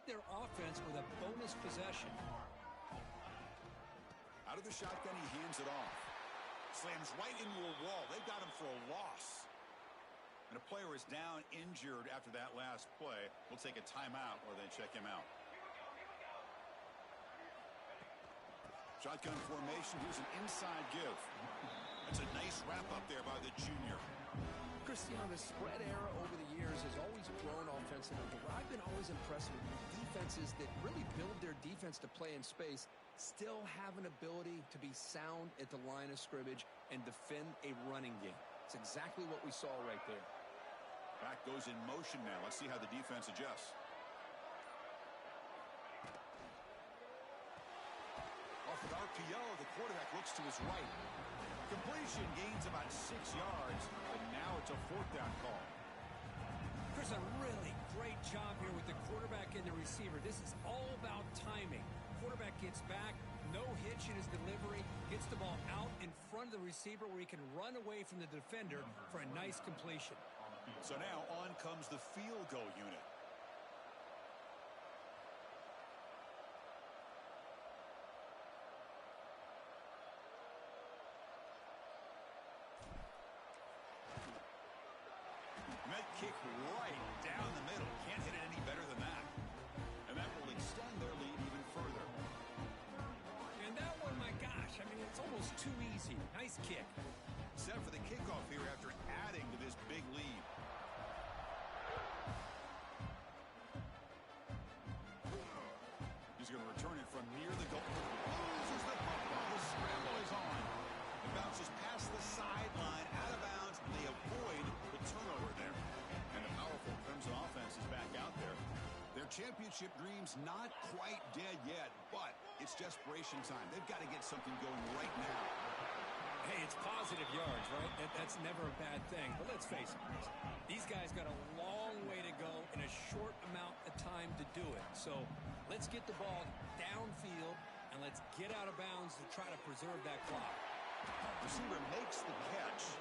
[SPEAKER 2] their offense with a bonus possession.
[SPEAKER 1] Out of the shotgun, he hands it off. Slams right into a wall. They've got him for a loss. And a player is down injured after that last play. We'll take a timeout or then check him out. Shotgun formation. Here's an inside give. That's a nice wrap up there by the junior.
[SPEAKER 5] Cristiano, the spread era over the years has always grown offensively. But what I've been always impressed with defenses that really build their defense to play in space still have an ability to be sound at the line of scrimmage and defend a running game. It's exactly what we saw right there.
[SPEAKER 1] Back goes in motion now. Let's see how the defense adjusts. Off an RPO, the quarterback looks to his right. Completion, gains about 6 yards, but now it's a 4th down call.
[SPEAKER 2] Chris, a really great job here with the quarterback and the receiver. This is all about timing. Quarterback gets back, no hitch in his delivery, gets the ball out in front of the receiver where he can run away from the defender for a nice completion.
[SPEAKER 1] So now on comes the field goal unit. That kick right down the middle. Can't hit it any better than that. And that will extend their lead even further.
[SPEAKER 2] And that one, my gosh, I mean, it's almost too easy. Nice kick.
[SPEAKER 1] Set for the kickoff here after adding to this big lead. He's going to return it from near the goal. Loses the football. The scramble is on. It bounces past the sideline, out of bounds. They avoid the turnover there. And the powerful Clemson offense is back out there. Their championship dreams not quite dead yet, but it's desperation time. They've got to get something going right now.
[SPEAKER 2] Hey, it's positive yards, right? That's never a bad thing. But let's face it, these guys got a long way to go in a short amount of time to do it. So let's get the ball downfield, and let's get out of bounds to try to preserve that clock.
[SPEAKER 1] Receiver makes the catch.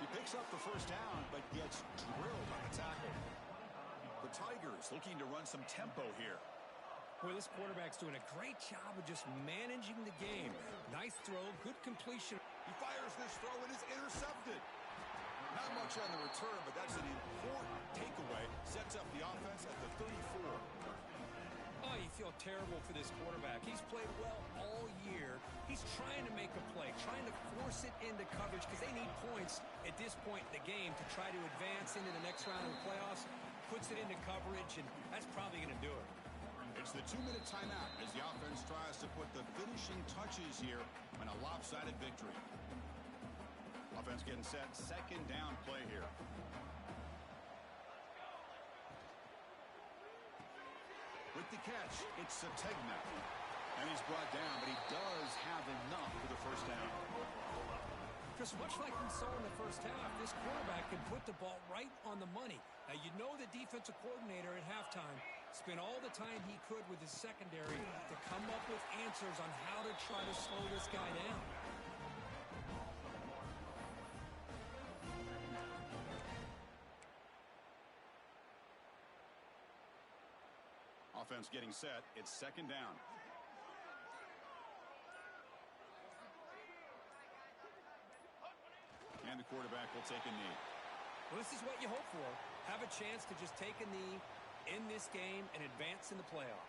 [SPEAKER 1] He picks up the first down, but gets drilled on the tackle. The Tigers looking to run some tempo here.
[SPEAKER 2] Boy, this quarterback's doing a great job of just managing the game. Nice throw, good completion.
[SPEAKER 1] He fires this throw and is intercepted. Not much on the return, but that's an important takeaway. Sets up the offense at the 34.
[SPEAKER 2] Oh, you feel terrible for this quarterback. He's played well all year. He's trying to make a play, trying to force it into coverage because they need points at this point in the game to try to advance into the next round of the playoffs. Puts it into coverage, and that's probably going to do it.
[SPEAKER 1] It's the 2-minute timeout as the offense tries to put the finishing touches here on a lopsided victory. Offense getting set. Second down play here. With the catch, it's Sategna. And he's brought down, but he does have enough for the first down.
[SPEAKER 2] Chris, much like we saw in the first half, this quarterback can put the ball right on the money. Now, you know the defensive coordinator at halftime spent all the time he could with his secondary to come up with answers on how to try to slow this guy down.
[SPEAKER 1] Offense getting set. It's second down. And the quarterback will take a knee.
[SPEAKER 2] Well, this is what you hope for. Have a chance to just take a knee in this game and advance in the playoff.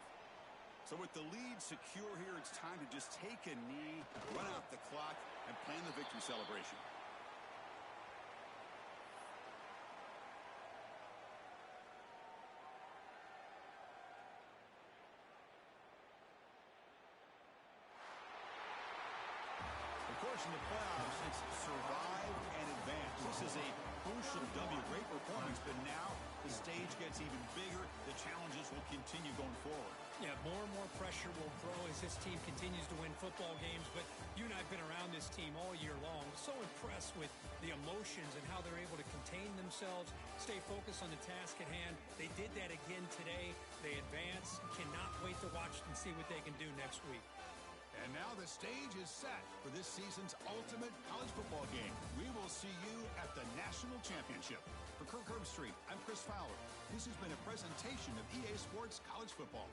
[SPEAKER 1] So with the lead secure here, it's time to just take a knee, run out the clock, and plan the victory celebration. Of course, in the playoffs, it's survive and advance. This is a crucial W. Great performance, but now the stage gets even bigger. The challenges will continue going forward.
[SPEAKER 2] Yeah, more and more pressure will grow as this team continues to win football games, but you and I have been around this team all year long. So impressed with the emotions and how they're able to contain themselves, stay focused on the task at hand. They did that again today. They advance. Cannot wait to watch and see what they can do next week.
[SPEAKER 1] And now the stage is set for this season's ultimate college football game. We will we'll see you at the National Championship. For Kirk Herbstreit, I'm Chris Fowler. This has been a presentation of EA Sports College Football.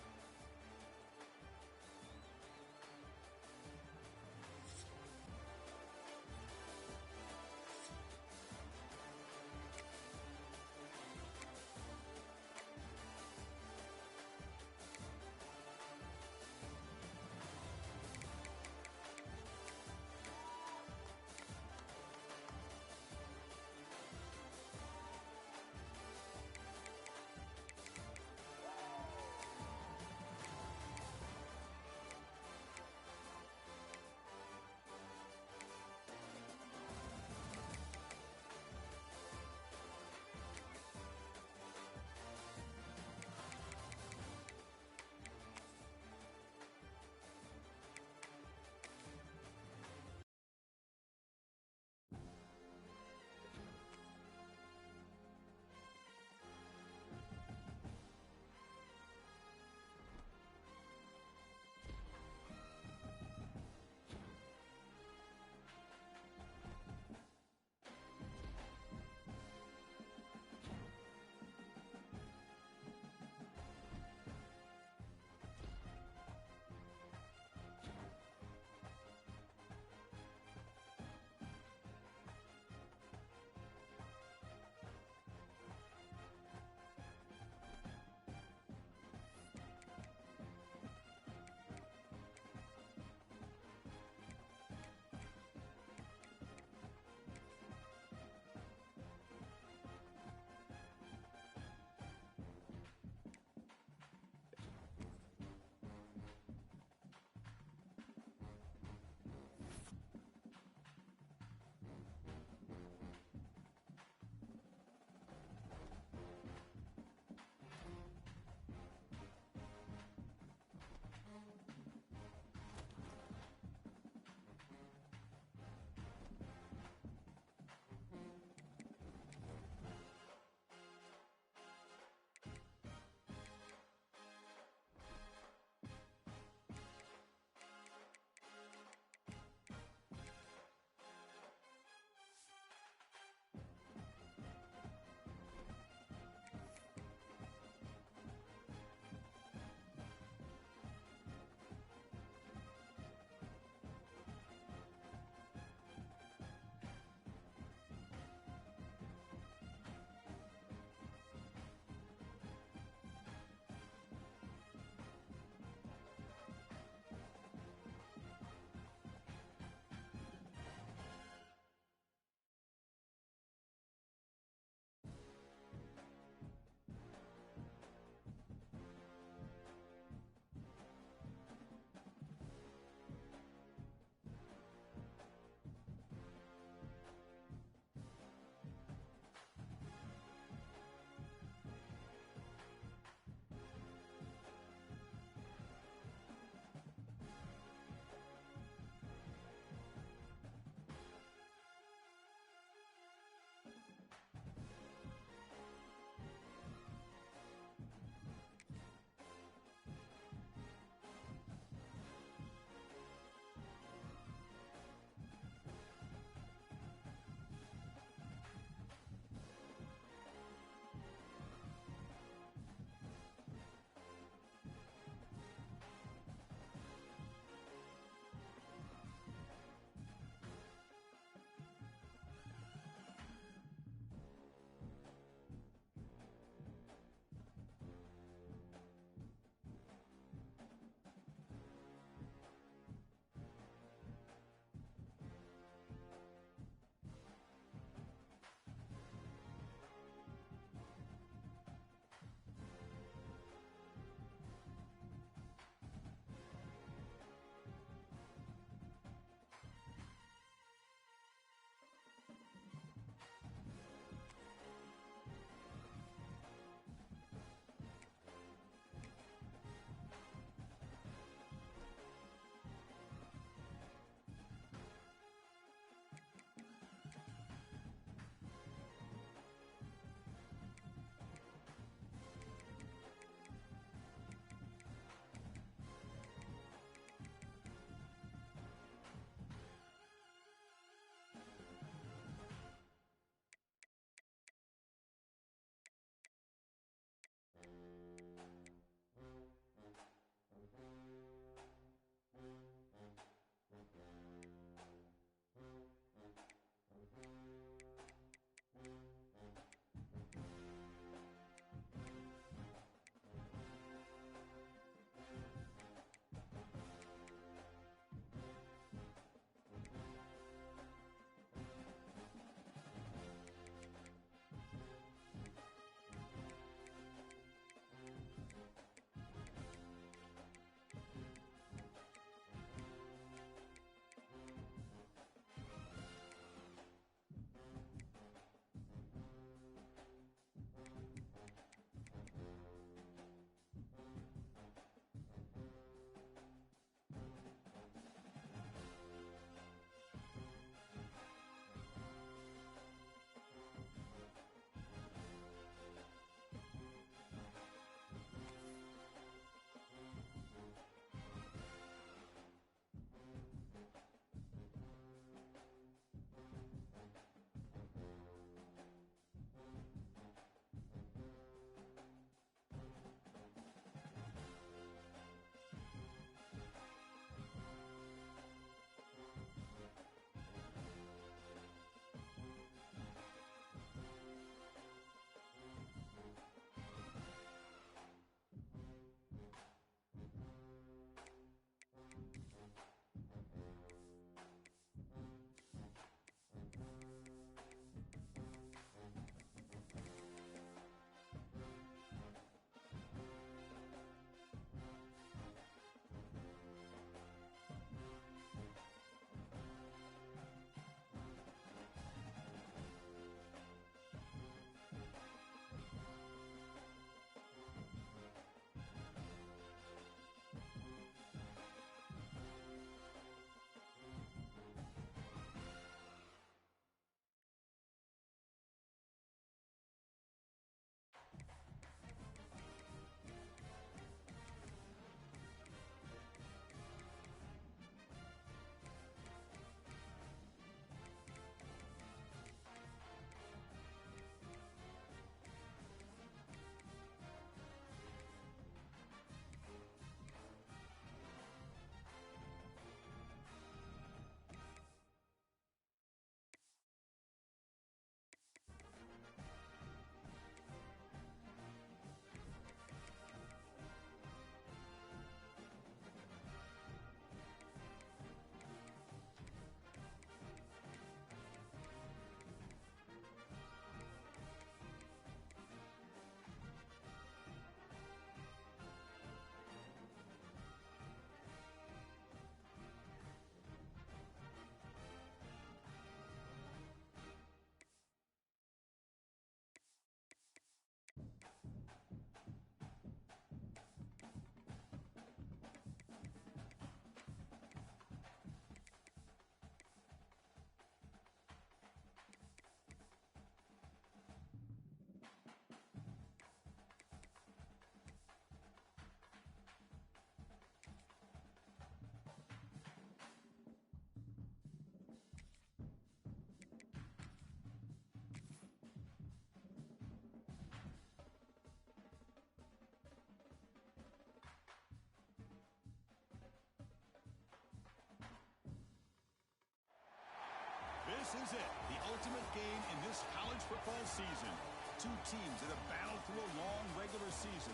[SPEAKER 1] This is it, the ultimate game in this college football season. Two teams that have battled through a long regular season,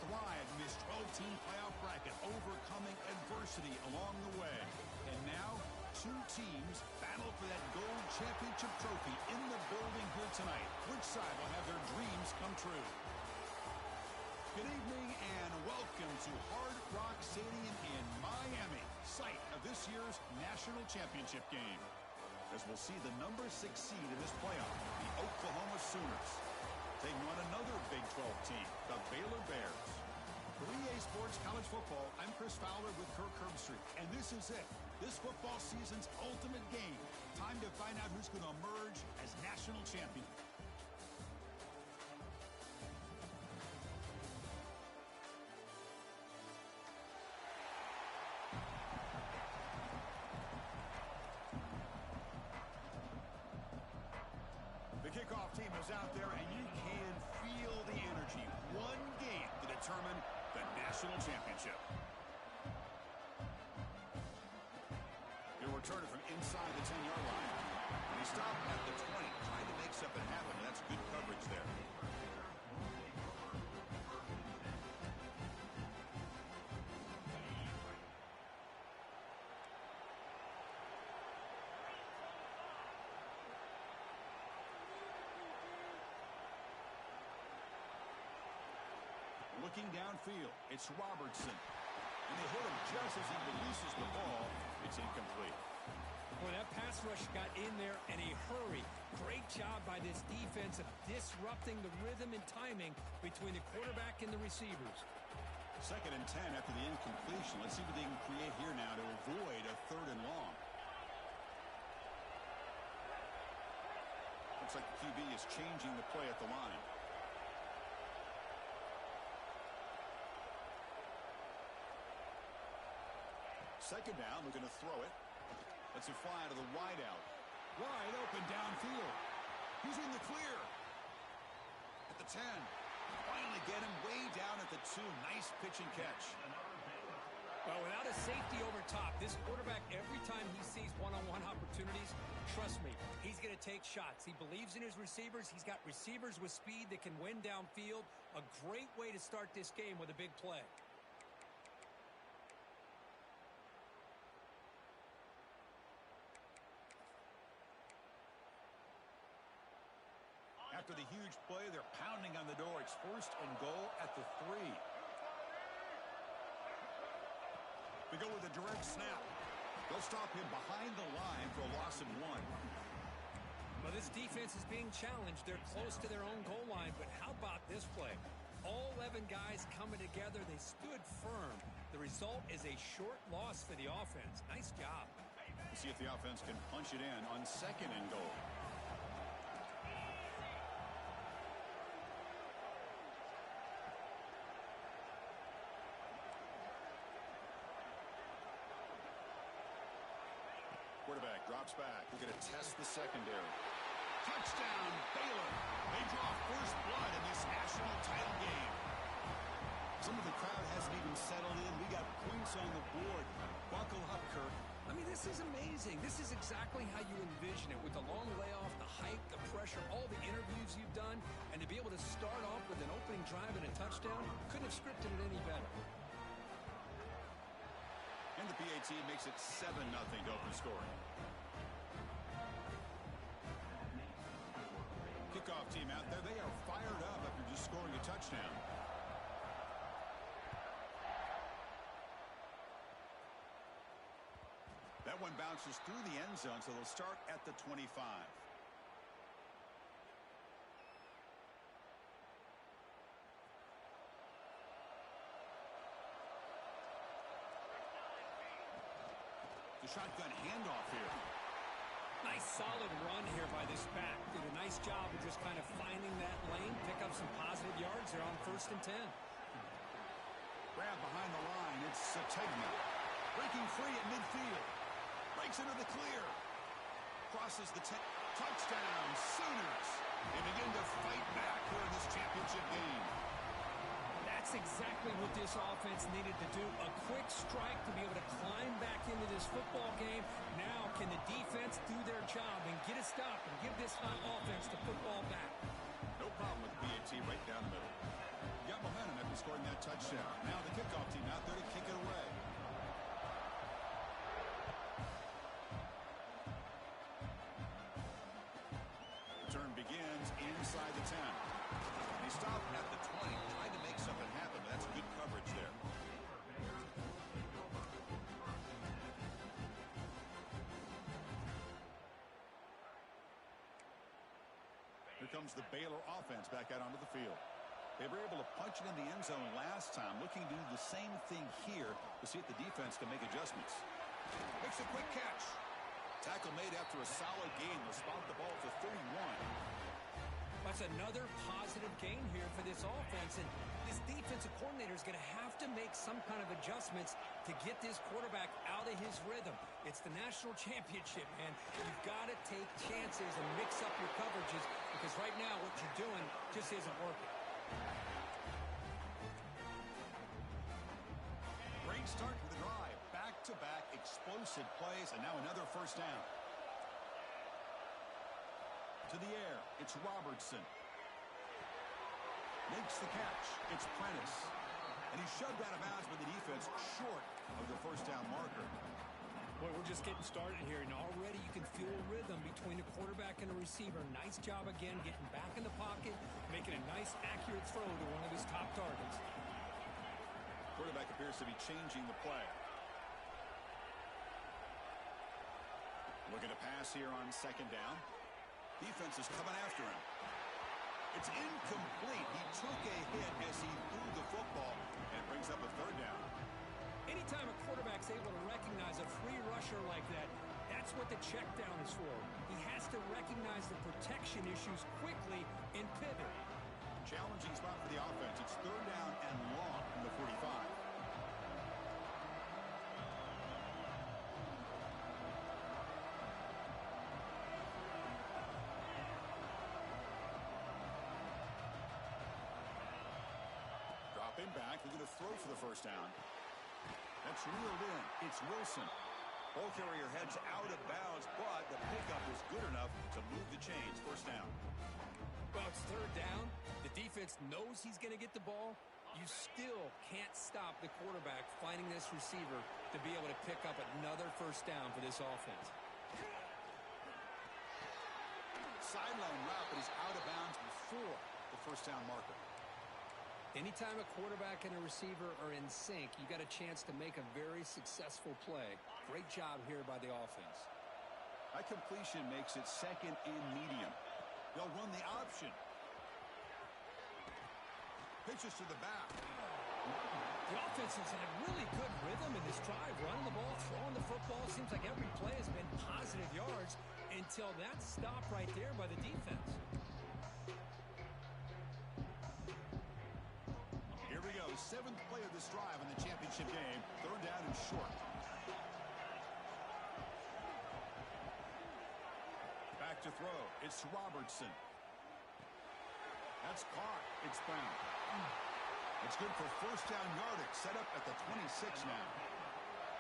[SPEAKER 1] thrived in this 12-team playoff bracket, overcoming adversity along the way. And now, two teams battle for that gold championship trophy in the building here tonight. Which side will have their dreams come true? Good evening and welcome to Hard Rock Stadium in Miami, site of this year's national championship game. As we'll see the number 6 seed in this playoff, the Oklahoma Sooners, taking on another Big 12 team, the Baylor Bears. For EA Sports College Football, I'm Chris Fowler with Kirk Herbstreit, and this is it, this football season's ultimate game. Time to find out who's going to emerge as national champion. Kickoff team is out there, and you can feel the energy. One game to determine the national championship. He'll return it from inside the 10-yard line. And he stopped at the 20, trying to make something happen. That's good coverage there. Looking downfield, it's Robertson. And they hit him just as he releases the ball. It's incomplete.
[SPEAKER 2] Well, that pass rush got in there in a hurry. Great job by this defense of disrupting the rhythm and timing between the quarterback and the receivers.
[SPEAKER 1] 2nd and 10 after the incompletion. Let's see what they can create here now to avoid a 3rd and long. Looks like the QB is changing the play at the line. Second down, they're going to throw it. Let's it fly to the wideout. Wide open downfield. He's in the clear. At the 10. Finally get him way down at the 2. Nice pitch and catch.
[SPEAKER 2] Well, without a safety over top, this quarterback, every time he sees one-on-one opportunities, trust me, he's going to take shots. He believes in his receivers. He's got receivers with speed that can win downfield. A great way to start this game with a big play.
[SPEAKER 1] After the huge play, they're pounding on the door. It's 1st and goal at the 3. We go with a direct snap. They'll stop him behind the line for a loss of 1.
[SPEAKER 2] Well, this defense is being challenged. They're close to their own goal line, but how about this play? All 11 guys coming together. They stood firm. The result is a short loss for the offense. Nice job.
[SPEAKER 1] We'll see if the offense can punch it in on 2nd and goal. Quarterback drops back. We're going to test the secondary. Touchdown, Baylor. They draw first blood in this national title game. Some of the crowd hasn't even settled in. We got points on the board. Buckle up, Kirk.
[SPEAKER 2] I mean, this is amazing. This is exactly how you envision it, with the long layoff, the hype, the pressure, all the interviews you've done, and to be able to start off with an opening drive and a touchdown, couldn't have scripted it any better.
[SPEAKER 1] And the PAT makes it 7-0 to open scoring. Kickoff team out there. They are fired up after just scoring a touchdown. That one bounces through the end zone, so they'll start at the 25. The shotgun handoff here.
[SPEAKER 2] Nice solid run here by this back. Did a nice job of just kind of finding that lane, pick up some positive yards there on 1st and 10.
[SPEAKER 1] Grab behind the line. It's Sategna. Breaking free at midfield. Breaks into the clear. Crosses the 10. Touchdown, Sooners. They begin to fight back here in this championship game.
[SPEAKER 2] That That's exactly what this offense needed to do. A quick strike to be able to climb back into this football game. Now can the defense do their job and get a stop and give this hot offense the football back?
[SPEAKER 1] No problem with PAT right down the middle. Got momentum after scoring that touchdown. Now the kickoff team out there to kick it away. Return begins inside the 10. He stopped at the 20, trying to make something happen. That's good coverage there. Here comes the Baylor offense back out onto the field. They were able to punch it in the end zone last time, looking to do the same thing here to see if the defense can make adjustments. Makes a quick catch. Tackle made after a solid gain. They'll spot the ball for 31.
[SPEAKER 2] That's another positive gain here for this offense, and this defensive coordinator is going to have to make some kind of adjustments to get this quarterback out of his rhythm. It's the national championship, man. You've got to take chances and mix up your coverages because right now what you're doing just isn't working.
[SPEAKER 1] Great start to the drive. Back-to-back explosive plays, and now another first down. To the air, it's Robertson. Makes the catch. It's Prentice. And he's shoved out of bounds by the defense short of the first down marker.
[SPEAKER 2] Boy, we're just getting started here, and already you can feel a rhythm between the quarterback and the receiver. Nice job again getting back in the pocket, making a nice, accurate throw to one of his top targets.
[SPEAKER 1] Quarterback appears to be changing the play. Looking to pass here on second down. Defense is coming after him. It's incomplete. He took a hit as he threw the football and brings up a third down.
[SPEAKER 2] Anytime a quarterback's able to recognize a free rusher like that, that's what the check down is for. He has to recognize the protection issues quickly and pivot.
[SPEAKER 1] Challenging spot for the offense. It's third down and long from the 45. Dropping back, they're going to throw for the first down. That's reeled in. It's Wilson. Ball carrier heads out of bounds, but the pickup is good enough to move the chains. First down.
[SPEAKER 2] Well, it's third down. The defense knows he's going to get the ball. You still can't stop the quarterback finding this receiver to be able to pick up another first down for this offense.
[SPEAKER 1] Sideline route, but he's out of bounds before the first down marker.
[SPEAKER 2] Anytime a quarterback and a receiver are in sync, you got a chance to make a very successful play. Great job here by the offense.
[SPEAKER 1] That completion makes it second and medium. They'll run the option. Pitches to the back.
[SPEAKER 2] The offense has had really good rhythm in this drive, running the ball, throwing the football. Seems like every play has been positive yards until that stop right there by the defense.
[SPEAKER 1] Here we go. Seventh play of this drive in the championship game. Third down and short. Back to throw. It's Robertson. That's caught. It's Brown. It's good for first down yardage. Set up at the 26 now.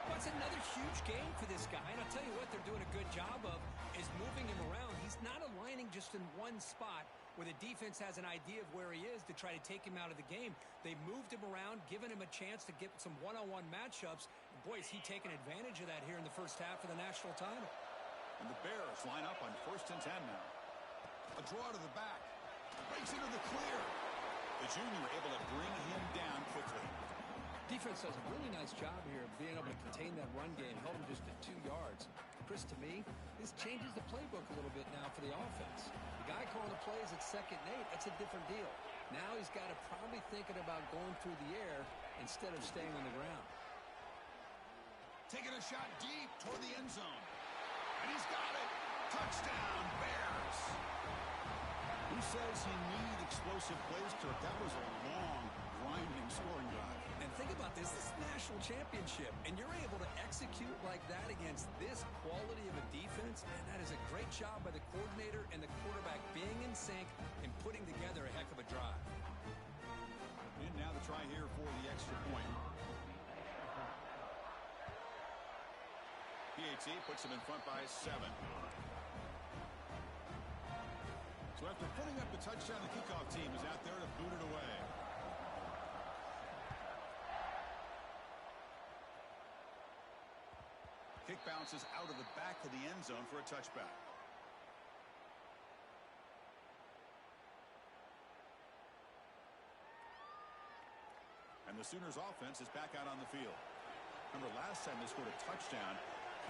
[SPEAKER 2] Well, it's another huge game for this guy, and I'll tell you what they're doing a good job of is moving him around. He's not aligning just in one spot where the defense has an idea of where he is to try to take him out of the game. They moved him around, giving him a chance to get some one-on-one matchups. And boy, is he taking advantage of that here in the first half of the national title.
[SPEAKER 1] And the Bears line up on 1st and 10 now. A draw to the back. Breaks into the clear. The junior able to bring him down quickly.
[SPEAKER 2] Defense does a really nice job here of being able to contain that run game, held him just at 2 yards. Chris, to me, this changes the playbook a little bit now for the offense. The guy calling the plays at 2nd and 8, that's a different deal. Now he's got to probably thinking about going through the air instead of staying on the ground.
[SPEAKER 1] Taking a shot deep toward the end zone. And he's got it. Touchdown, Bears. Who says you need explosive plays, Kirk? That was a long, grinding scoring drive.
[SPEAKER 2] And think about this. This is a national championship, and you're able to execute like that against this quality of a defense, and that is a great job by the coordinator and the quarterback being in sync and putting together a heck of a drive.
[SPEAKER 1] And now the try here for the extra point. PAT puts them in front by 7. So after putting up the touchdown, the kickoff team is out there to boot it away. Kick bounces out of the back of the end zone for a touchback. And the Sooners offense is back out on the field. Remember last time they scored a touchdown.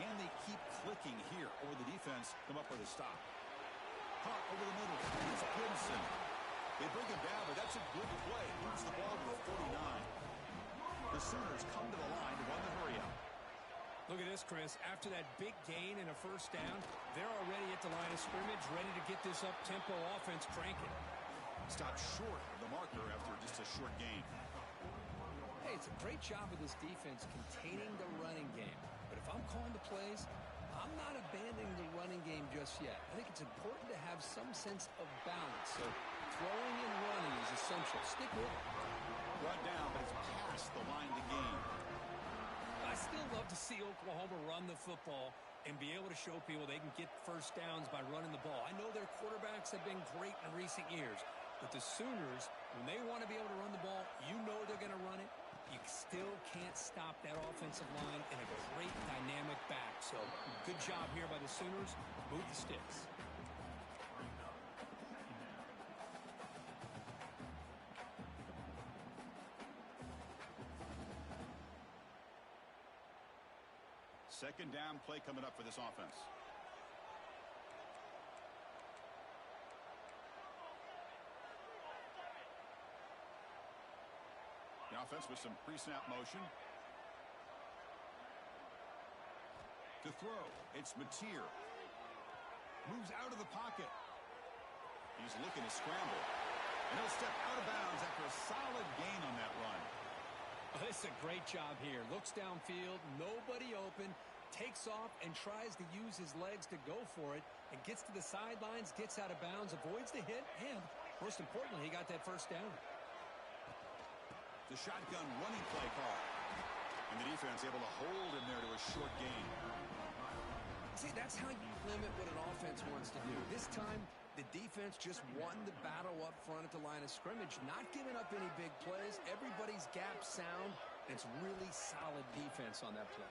[SPEAKER 1] Can they keep clicking here, or the defense come up with a stop? Caught over the middle. It's Clemson. They bring him down, but that's a good play. Moves the ball to the 49. The Sooners come to the line to run the hurry up.
[SPEAKER 2] Look at this, Chris. After that big gain and a first down, they're already at the line of scrimmage, ready to get this up-tempo offense cranking.
[SPEAKER 1] Stopped short of the marker after just a short gain.
[SPEAKER 2] Hey, it's a great job of this defense containing the running game. But if I'm calling the plays, I'm not abandoning the running game just yet. I think it's important to have some sense of balance. So throwing and running is essential. Stick with it.
[SPEAKER 1] Brought down, but it's past the line to gain.
[SPEAKER 2] I still love to see Oklahoma run the football and be able to show people they can get first downs by running the ball. I know their quarterbacks have been great in recent years, but the Sooners, when they want to be able to run the ball, you know they're going to run it. You still can't stop that offensive line and a great dynamic back. So good job here by the Sooners. Move the sticks.
[SPEAKER 1] Second down play coming up for this offense. The offense with some pre-snap motion. To throw, it's Mateer. Moves out of the pocket. He's looking to scramble. And he'll step out of bounds after a solid gain on that run.
[SPEAKER 2] Oh, this is a great job here. Looks downfield, nobody open, takes off and tries to use his legs to go for it, and gets to the sidelines, gets out of bounds, avoids the hit, and most importantly, he got that first down.
[SPEAKER 1] The shotgun running play call. And the defense able to hold him there to a short gain.
[SPEAKER 5] See, that's how you limit what an offense wants to do. This time, the defense just won the battle up front at the line of scrimmage, not giving up any big plays. Everybody's gap sound. It's really solid defense on that play.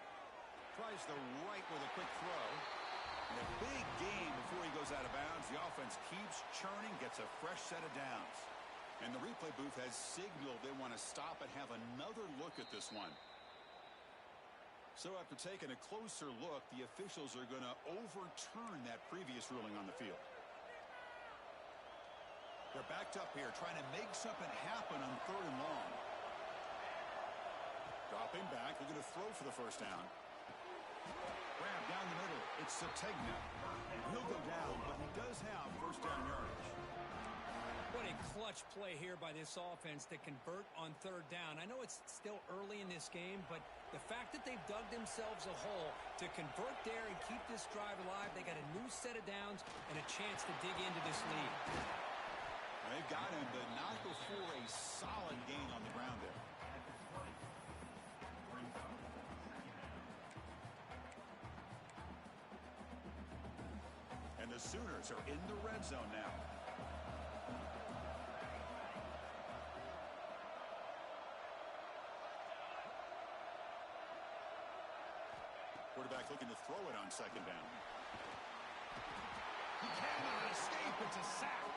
[SPEAKER 1] Tries the right with a quick throw. And a big gain before he goes out of bounds. The offense keeps churning, gets a fresh set of downs. And the replay booth has signaled they want to stop and have another look at this one. So after taking a closer look, the officials are going to overturn that previous ruling on the field. They're backed up here trying to make something happen on 3rd and long. Dropping back, looking to throw for the first down. Grab down the middle. It's Sategna. He'll go down, but he does have first down yardage.
[SPEAKER 2] What a clutch play here by this offense to convert on 3rd down. I know it's still early in this game, but the fact that they've dug themselves a hole to convert there and keep this drive alive, they got a new set of downs and a chance to dig into this lead.
[SPEAKER 1] They've got him, but not before a solid gain on the ground there. And the Sooners are in the red zone now. Quarterback looking to throw it on 2nd down. He cannot escape. It's a sack.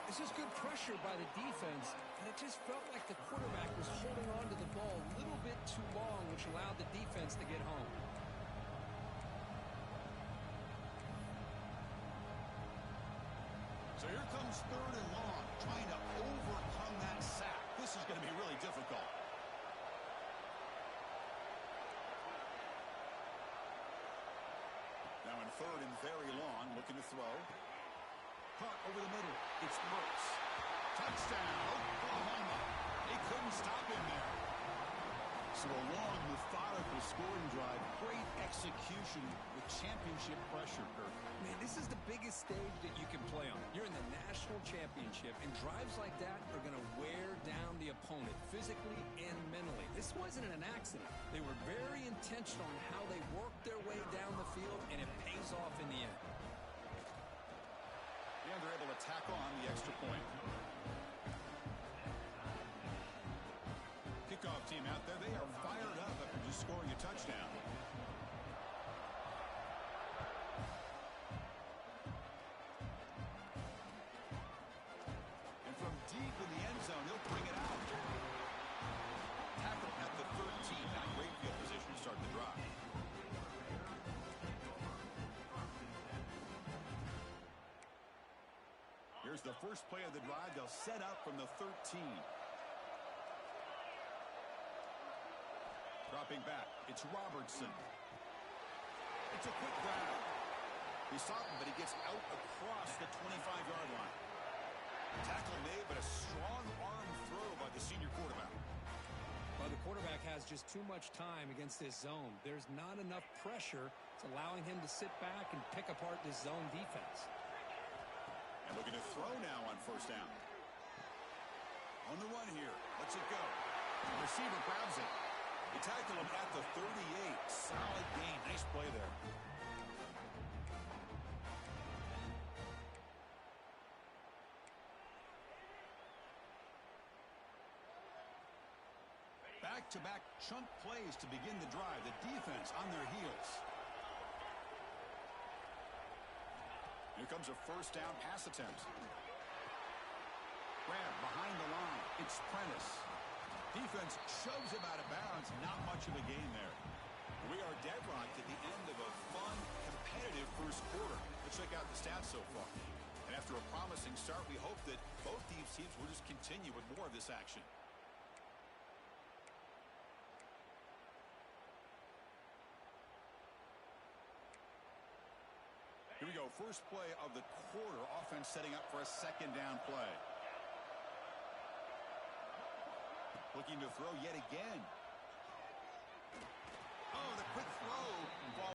[SPEAKER 2] This is good pressure by the defense, and it just felt like the quarterback was holding on to the ball a little bit too long, which allowed the defense to get home.
[SPEAKER 1] So here comes 3rd and long, trying to overcome that sack. This is going to be really difficult. Now in 3rd and very long, looking to throw. Caught over the middle. It's Brooks. Touchdown, Oklahoma. They couldn't stop him there. So a long, methodical scoring drive. Great execution with championship pressure, Kirk.
[SPEAKER 5] Man, this is the biggest stage that you can play on. You're in the national championship, and drives like that are going to wear down the opponent physically and mentally. This wasn't an accident. They were very intentional in how they worked their way down the field, and it pays off in the end.
[SPEAKER 1] And they're able to tack on the extra point. Kickoff team out there. They are fired up after just scoring a touchdown. And from deep in the end zone, he'll bring it out. Tackle at the 13. Now great field position to start the drive. Here's the first play of the drive. They'll set up from the 13. Dropping back. It's Robertson. It's a quick grab. He stopped him, but he gets out across the 25-yard line. Tackle made, but a strong arm throw by the senior quarterback.
[SPEAKER 2] Well, the quarterback has just too much time against this zone. There's not enough pressure. It's allowing him to sit back and pick apart this zone defense.
[SPEAKER 1] And looking to throw now on first down. On the run here. Let's it go. The receiver grabs it. They tackle him at the 38. Solid gain. Nice play there. Back-to-back chunk plays to begin the drive. The defense on their heels. Here comes a first down pass attempt. Grab behind the line. It's Prentice. Defense shoves him out of bounds. Not much of a gain there. We are deadlocked at the end of a fun, competitive first quarter. Let's check out the stats so far. And after a promising start, we hope that both these teams will just continue with more of this action. Here we go. First play of the quarter. Offense setting up for a second down play. Looking to throw yet again. Oh, the quick throw. Ball.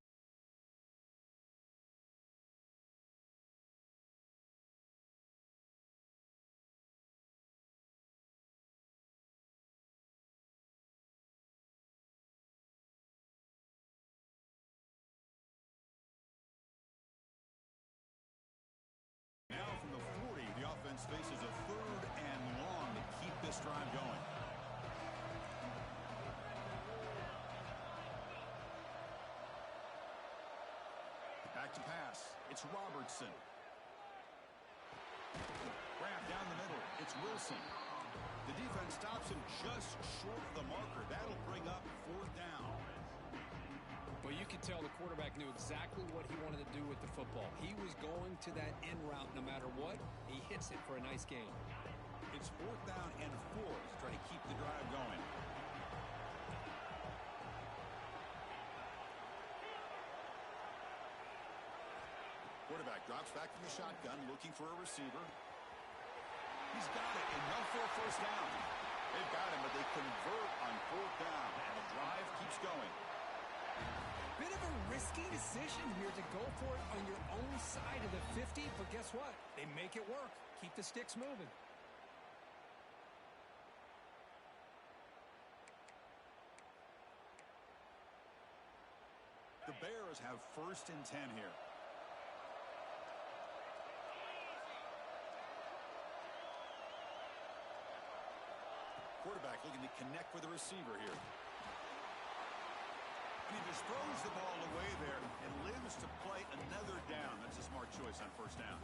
[SPEAKER 1] Now from the 40, the offense faces a third and long to keep this drive going. Back to pass. It's Robertson. Grab down the middle. It's Wilson. The defense stops him just short of the marker. That'll bring up fourth down.
[SPEAKER 2] Well, you could tell the quarterback knew exactly what he wanted to do with the football. He was going to that in route no matter what. He hits it for a nice gain.
[SPEAKER 1] It's fourth down and 4 to try to keep the drive going. Quarterback drops back from the shotgun, looking for a receiver. He's got it, and no for a first down. They've got him, but they convert on fourth down, and the drive keeps going.
[SPEAKER 2] Bit of a risky decision here to go for it on your own side of the 50, but guess what? They make it work. Keep the sticks moving.
[SPEAKER 1] The Bears have first and 10 here. Quarterback looking to connect with the receiver here. And he just throws the ball away there and lives to play another down. That's a smart choice on first down.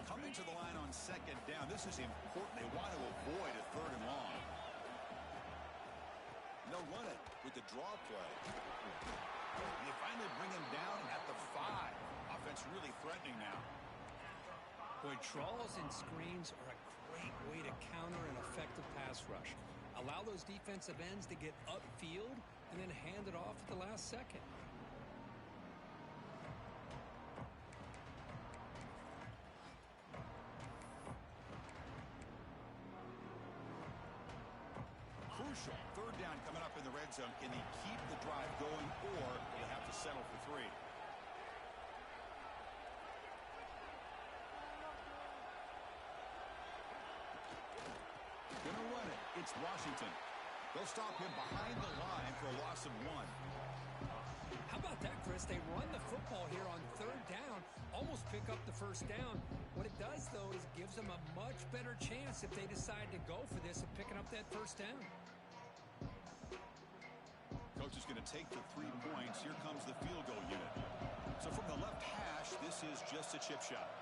[SPEAKER 1] Coming to the line on second down. This is important. They want to avoid a third and long. They'll run it with the draw play. And they finally bring him down at the 5. Offense really threatening now.
[SPEAKER 2] Boy, draws and screens are a great way to counter an effective pass rush. Allow those defensive ends to get upfield and then hand it off at the last second.
[SPEAKER 1] crucial. Third down coming up in the red zone. Can they keep the drive going, or will they have to settle for 3? Gonna run it. It's Washington. They'll stop him behind the line for a loss of 1.
[SPEAKER 2] How about that, Chris? They run the football here on third down, almost pick up the first down. What it does, though, is gives them a much better chance if they decide to go for this of picking up that first down.
[SPEAKER 1] Coach is going to take the 3 points. Here comes the field goal unit. So from the left hash, this is just a chip shot.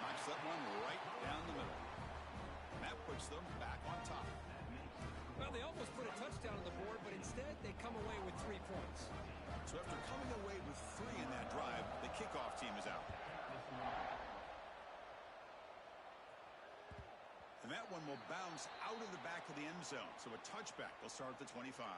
[SPEAKER 1] Knocks that one right down the middle. And that puts them back on top.
[SPEAKER 2] Well, they almost put a touchdown on the board, but instead they come away with 3 points.
[SPEAKER 1] So after coming away with 3 in that drive, the kickoff team is out. And that one will bounce out of the back of the end zone. So a touchback will start at the 25.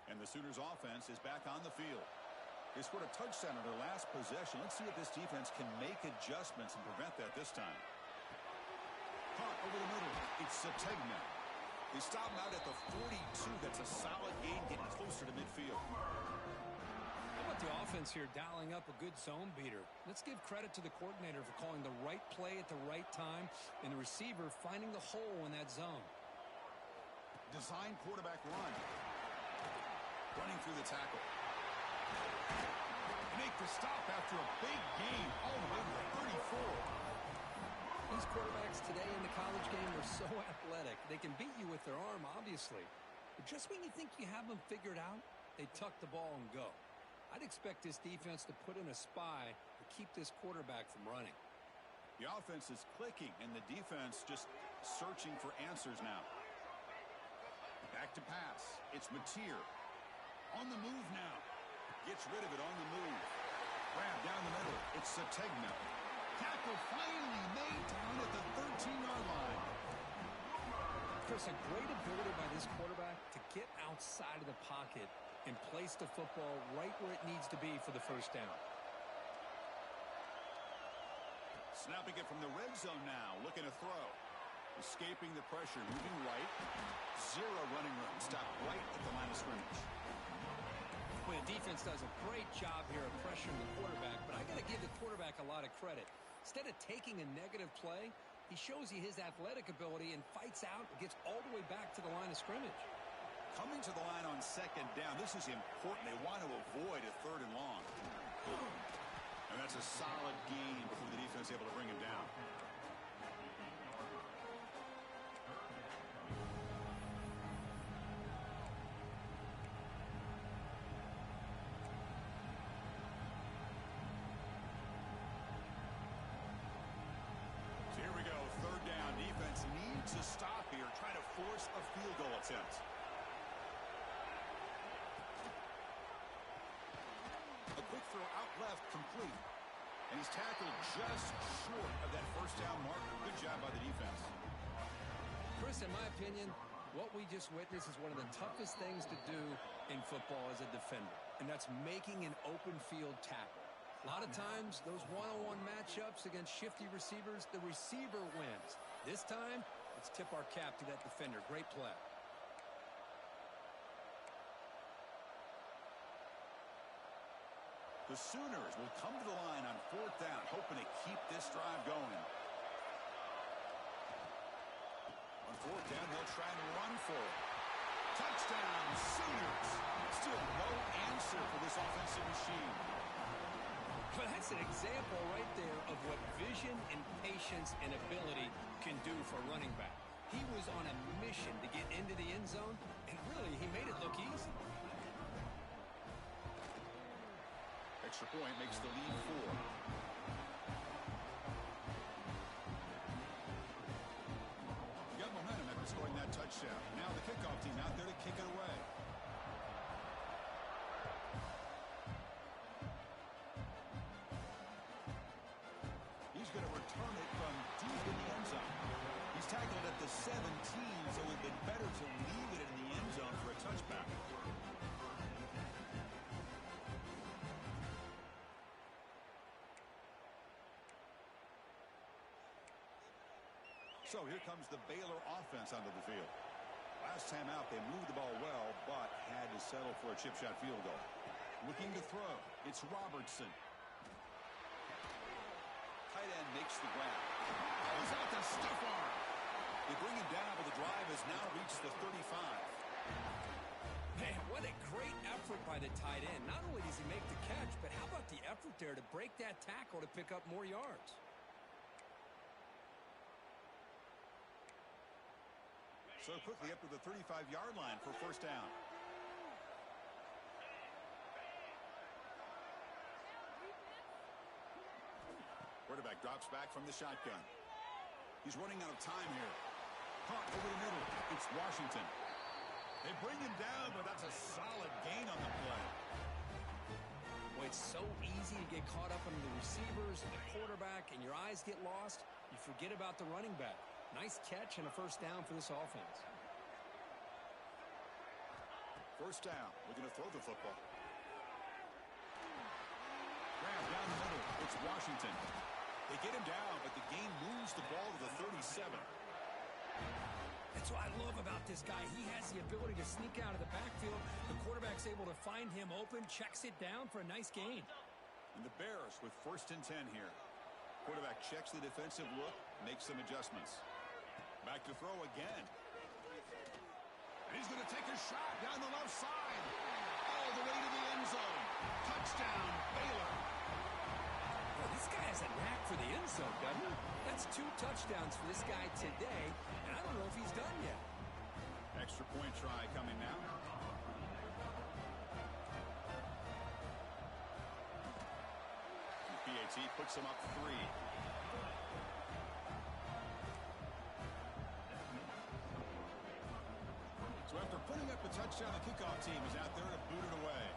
[SPEAKER 1] And the Sooners offense is back on the field. They scored a touchdown on their last possession. Let's see if this defense can make adjustments and prevent that this time. Caught over the middle. It's Sategna. They stop him out at the 42. That's a solid gain, getting closer to midfield.
[SPEAKER 2] How about the offense here dialing up a good zone beater? Let's give credit to the coordinator for calling the right play at the right time and the receiver finding the hole in that zone.
[SPEAKER 1] Design quarterback run. Running through the tackle. Make the stop after a big gain all the way to the 34.
[SPEAKER 2] These quarterbacks today in the college game are so athletic. They can beat you with their arm, obviously. But just when you think you have them figured out, they tuck the ball and go. I'd expect this defense to put in a spy to keep this quarterback from running.
[SPEAKER 1] The offense is clicking, and the defense just searching for answers now. Back to pass. It's Mateer. On the move now. Gets rid of it on the move. Grab down the middle. It's Sategna. Tackle finally made down at the 13-yard line.
[SPEAKER 2] Chris, a great ability by this quarterback to get outside of the pocket and place the football right where it needs to be for the first down.
[SPEAKER 1] Snapping it from the red zone now. Looking to throw. Escaping the pressure. Moving right. 0 running room. Stop right at the line of scrimmage.
[SPEAKER 2] Well, the defense does a great job here of pressuring the quarterback, but I got to give the quarterback a lot of credit. Instead of taking a negative play, he shows you his athletic ability and fights out and gets all the way back to the line of scrimmage.
[SPEAKER 1] Coming to the line on second down, this is important. They want to avoid a 3rd and long. And that's a solid gain before the defense is able to bring him down. To stop here, trying to force a field goal attempt. A quick throw out left, complete. And he's tackled just short of that first down marker. Good job by the defense.
[SPEAKER 2] Chris, in my opinion, what we just witnessed is one of the toughest things to do in football as a defender, and that's making an open field tackle. A lot of times, those one-on-one matchups against shifty receivers, the receiver wins. This time, let's tip our cap to that defender. Great play.
[SPEAKER 1] The Sooners will come to the line on 4th down, hoping to keep this drive going. On 4th down, they'll try and run for it. Touchdown, Sooners! Still no answer for this offensive machine.
[SPEAKER 2] Well, that's an example right there of what vision and patience and ability can do for a running back. He was on a mission to get into the end zone, and really, he made it look easy.
[SPEAKER 1] Extra point makes the lead 4. You got momentum after scoring that touchdown. Now the kickoff team out there to kick it away. He's going to return it from deep in the end zone. He's tackled at the the 17, so it would have been better to leave it in the end zone for a touchback. So here comes the Baylor offense onto the field. Last time out, they moved the ball well, but had to settle for a chip shot field goal. Looking to throw. It's Robertson. Tight end makes the grab. Pulls out the stiff arm. They bring him down, but the drive has now reached the 35.
[SPEAKER 5] Man, what a great effort by the tight end. Not only does he make the catch, but how about the effort there to break that tackle to pick up more yards?
[SPEAKER 1] So quickly up to the 35-yard line for first down. Quarterback drops back from the shotgun. He's running out of time here. Caught over the middle. It's Washington. They bring him down, but that's a solid gain on the play.
[SPEAKER 5] Well, it's so easy to get caught up under the receivers and the quarterback, and your eyes get lost. You forget about the running back. Nice catch and a first down for this offense.
[SPEAKER 1] First down. We're going to throw the football. Grab down the middle. It's Washington. They get him down, but the gain moves the ball to the 37.
[SPEAKER 2] That's what I love about this guy. He has the ability to sneak out of the backfield. The quarterback's able to find him open, checks it down for a nice gain.
[SPEAKER 1] And the Bears with first and 10 here. Quarterback checks the defensive look, makes some adjustments. Back to throw again. And he's going to take a shot down the left side. All the way to the end zone. Touchdown, Baylor.
[SPEAKER 5] Well, this guy has a knack for the end zone, doesn't he? That's 2 touchdowns for this guy today, and I don't know if he's done yet.
[SPEAKER 1] Extra point try coming now. PAT puts him up 3. So after putting up a touchdown, the kickoff team is out there to boot it away.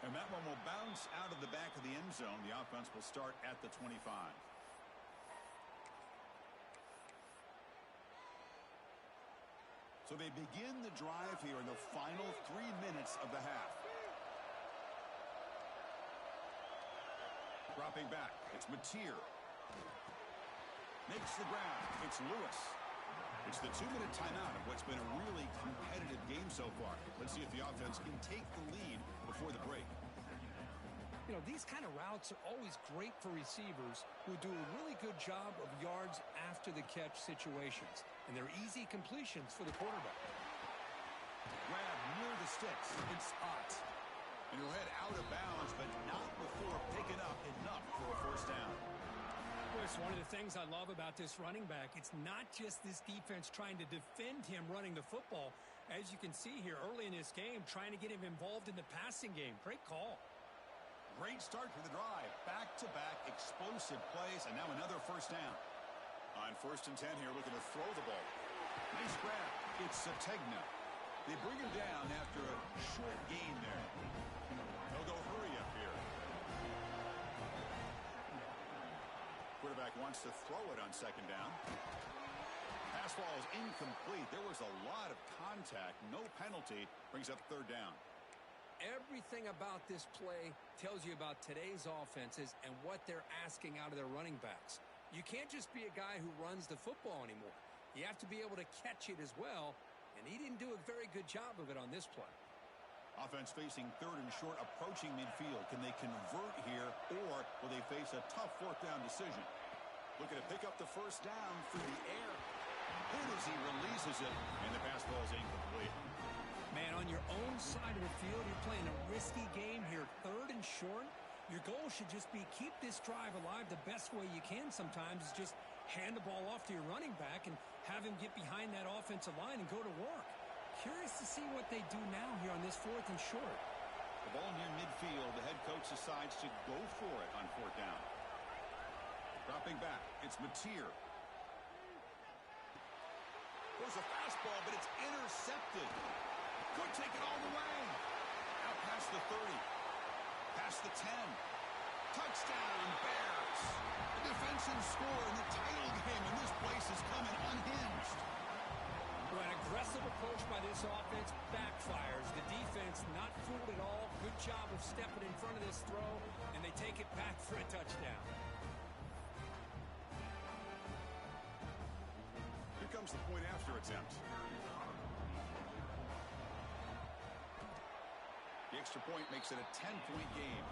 [SPEAKER 1] And that one will bounce out of the back of the end zone. The offense will start at the 25. So they begin the drive here in the final 3 minutes of the half. Dropping back, it's Mateer. Makes the grab, it's Lewis. It's the 2-minute timeout of what's been a really competitive game so far. Let's see if the offense can take the lead before the break.
[SPEAKER 2] You know, these kind of routes are always great for receivers who do a really good job of yards after the catch situations. And they're easy completions for the quarterback.
[SPEAKER 1] Grab near the sticks. It's Ott. And he'll head out of bounds, but not before picking up enough for a first down.
[SPEAKER 2] Well, it's one of the things I love about this running back. It's not just this defense trying to defend him running the football. As you can see here early in this game, trying to get him involved in the passing game. Great call.
[SPEAKER 1] Great start for the drive. Back-to-back explosive plays, and now another first down. On first and 10 here, looking to throw the ball. Nice grab. It's Sategna. They bring him down after a short gain there. They'll go hurry up here. Quarterback wants to throw it on second down. Pass ball is incomplete. There was a lot of contact. No penalty. Brings up third down.
[SPEAKER 5] Everything about this play tells you about today's offenses and what they're asking out of their running backs. You can't just be a guy who runs the football anymore. You have to be able to catch it as well, and he didn't do a very good job of it on this play.
[SPEAKER 1] Offense facing third and short, approaching midfield. Can they convert here, or will they face a tough fourth down decision? Looking to pick up the first down through the air. Hit as he releases it, and the pass ball is incomplete.
[SPEAKER 2] Man, on your own side of the field, you're playing a risky game here. Third and short. Your goal should just be keep this drive alive the best way you can sometimes is just hand the ball off to your running back and have him get behind that offensive line and go to work. Curious to see what they do now here on this fourth and short.
[SPEAKER 1] The ball near midfield. The head coach decides to go for it on fourth down. Dropping back. It's Mateer. There's a fastball, but it's intercepted. Could take it all the way. Out past the 30. Past the 10. Touchdown, Bears. A defensive score in the title game, and this place is coming unhinged.
[SPEAKER 2] Well, an aggressive approach by this offense backfires. The defense not fooled at all. Good job of stepping in front of this throw, and they take it back for a touchdown.
[SPEAKER 1] Here comes the point after attempt. The extra point makes it a 10-point game.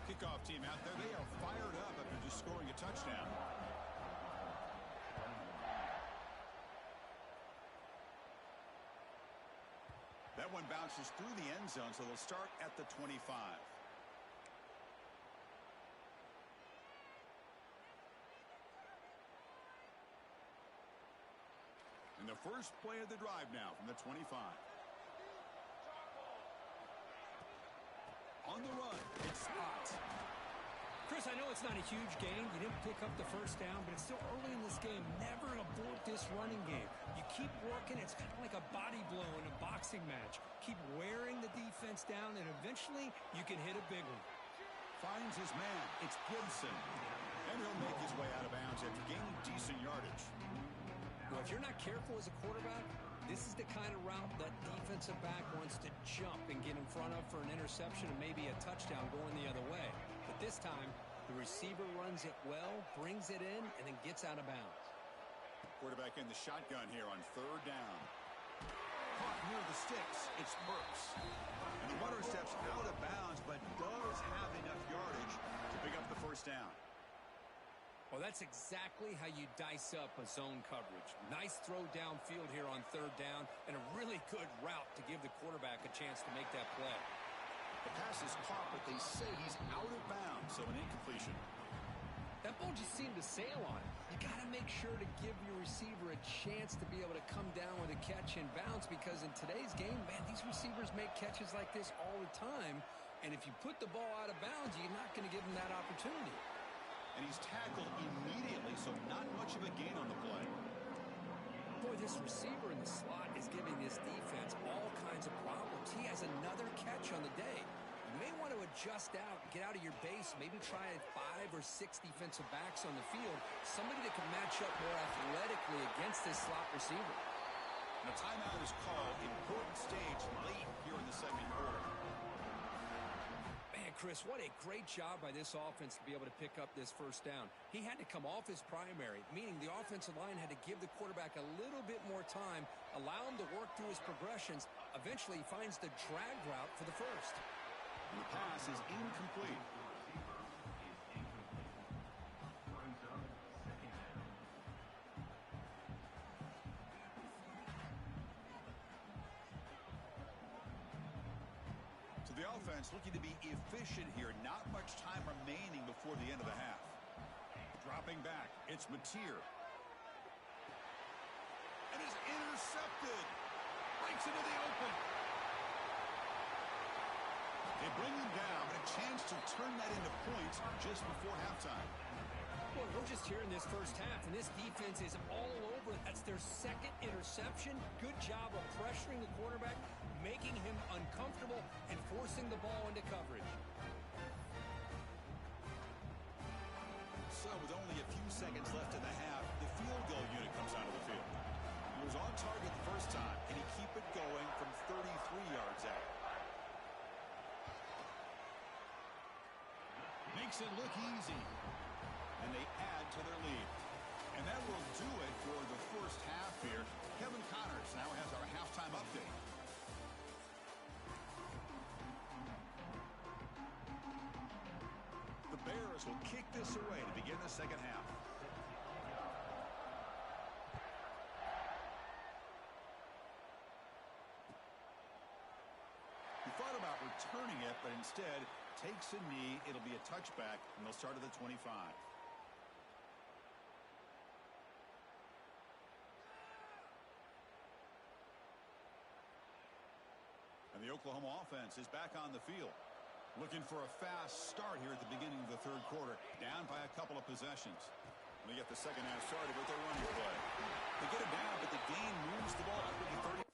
[SPEAKER 1] Kickoff team out there. They are fired up after just scoring a touchdown. That one bounces through the end zone, so they'll start at the 25. And the first play of the drive now from the 25. On the run, it's Scott.
[SPEAKER 2] Chris, I know it's not a huge gain. You didn't pick up the first down, but it's still early in this game. Never abort this running game. You keep working. It's kind of like a body blow in a boxing match. Keep wearing the defense down, and eventually you can hit a big one.
[SPEAKER 1] Finds his man. It's Clemson. And he'll make his way out of bounds after gaining decent yardage.
[SPEAKER 2] Well, if you're not careful as a quarterback, this is the kind of route that defensive back wants to jump and get in front of for an interception and maybe a touchdown going the other way. But this time, the receiver runs it well, brings it in, and then gets out of bounds.
[SPEAKER 1] Quarterback in the shotgun here on third down. Caught near the sticks. It's Burks. And the runner steps out of bounds, but does have enough yardage to pick up the first down.
[SPEAKER 2] Well, that's exactly how you dice up a zone coverage. Nice throw downfield here on third down, and a really good route to give the quarterback a chance to make that play.
[SPEAKER 1] The pass is caught, but they say he's out of bounds, so an incompletion.
[SPEAKER 2] That ball just seemed to sail on it. You got to make sure to give your receiver a chance to be able to come down with a catch and bounce, because in today's game, man, these receivers make catches like this all the time, and if you put the ball out of bounds, you're not going to give them that opportunity.
[SPEAKER 1] And he's tackled immediately, so not much of a gain on the play.
[SPEAKER 2] Boy, this receiver in the slot is giving this defense all kinds of problems. He has another catch on the day. You may want to adjust out, get out of your base, maybe try 5 or 6 defensive backs on the field, somebody that can match up more athletically against this slot receiver.
[SPEAKER 1] And a timeout is called. Important stage late here in the second quarter.
[SPEAKER 2] Chris, what a great job by this offense to be able to pick up this first down. He had to come off his primary, meaning the offensive line had to give the quarterback a little bit more time, allow him to work through his progressions. Eventually, he finds the drag route for the first.
[SPEAKER 1] And the pass is incomplete. The offense looking to be efficient here. Not much time remaining before the end of the half. Dropping back, it's Mateer. And is intercepted. Breaks into the open. They bring him down, but a chance to turn that into points just before halftime.
[SPEAKER 2] Well, we're just here in this first half, and this defense is all over. That's their second interception. Good job of pressuring the quarterback, making him uncomfortable, and forcing the ball into coverage.
[SPEAKER 1] So with only a few seconds left in the half, the field goal unit comes out of the field. He was on target the first time. Can he keep it going from 33 yards out? Makes it look easy. And they add to their lead. And that will do it for the first half here. Kevin Connors now has our halftime update. The Bears will kick this away to begin the second half. He thought about returning it, but instead takes a knee. It'll be a touchback, and they'll start at the 25. And the Oklahoma offense is back on the field. Looking for a fast start here at the beginning of the third quarter. Down by a couple of possessions. They get the second half started with their running play. They get it down, but the game moves the ball out to the 30.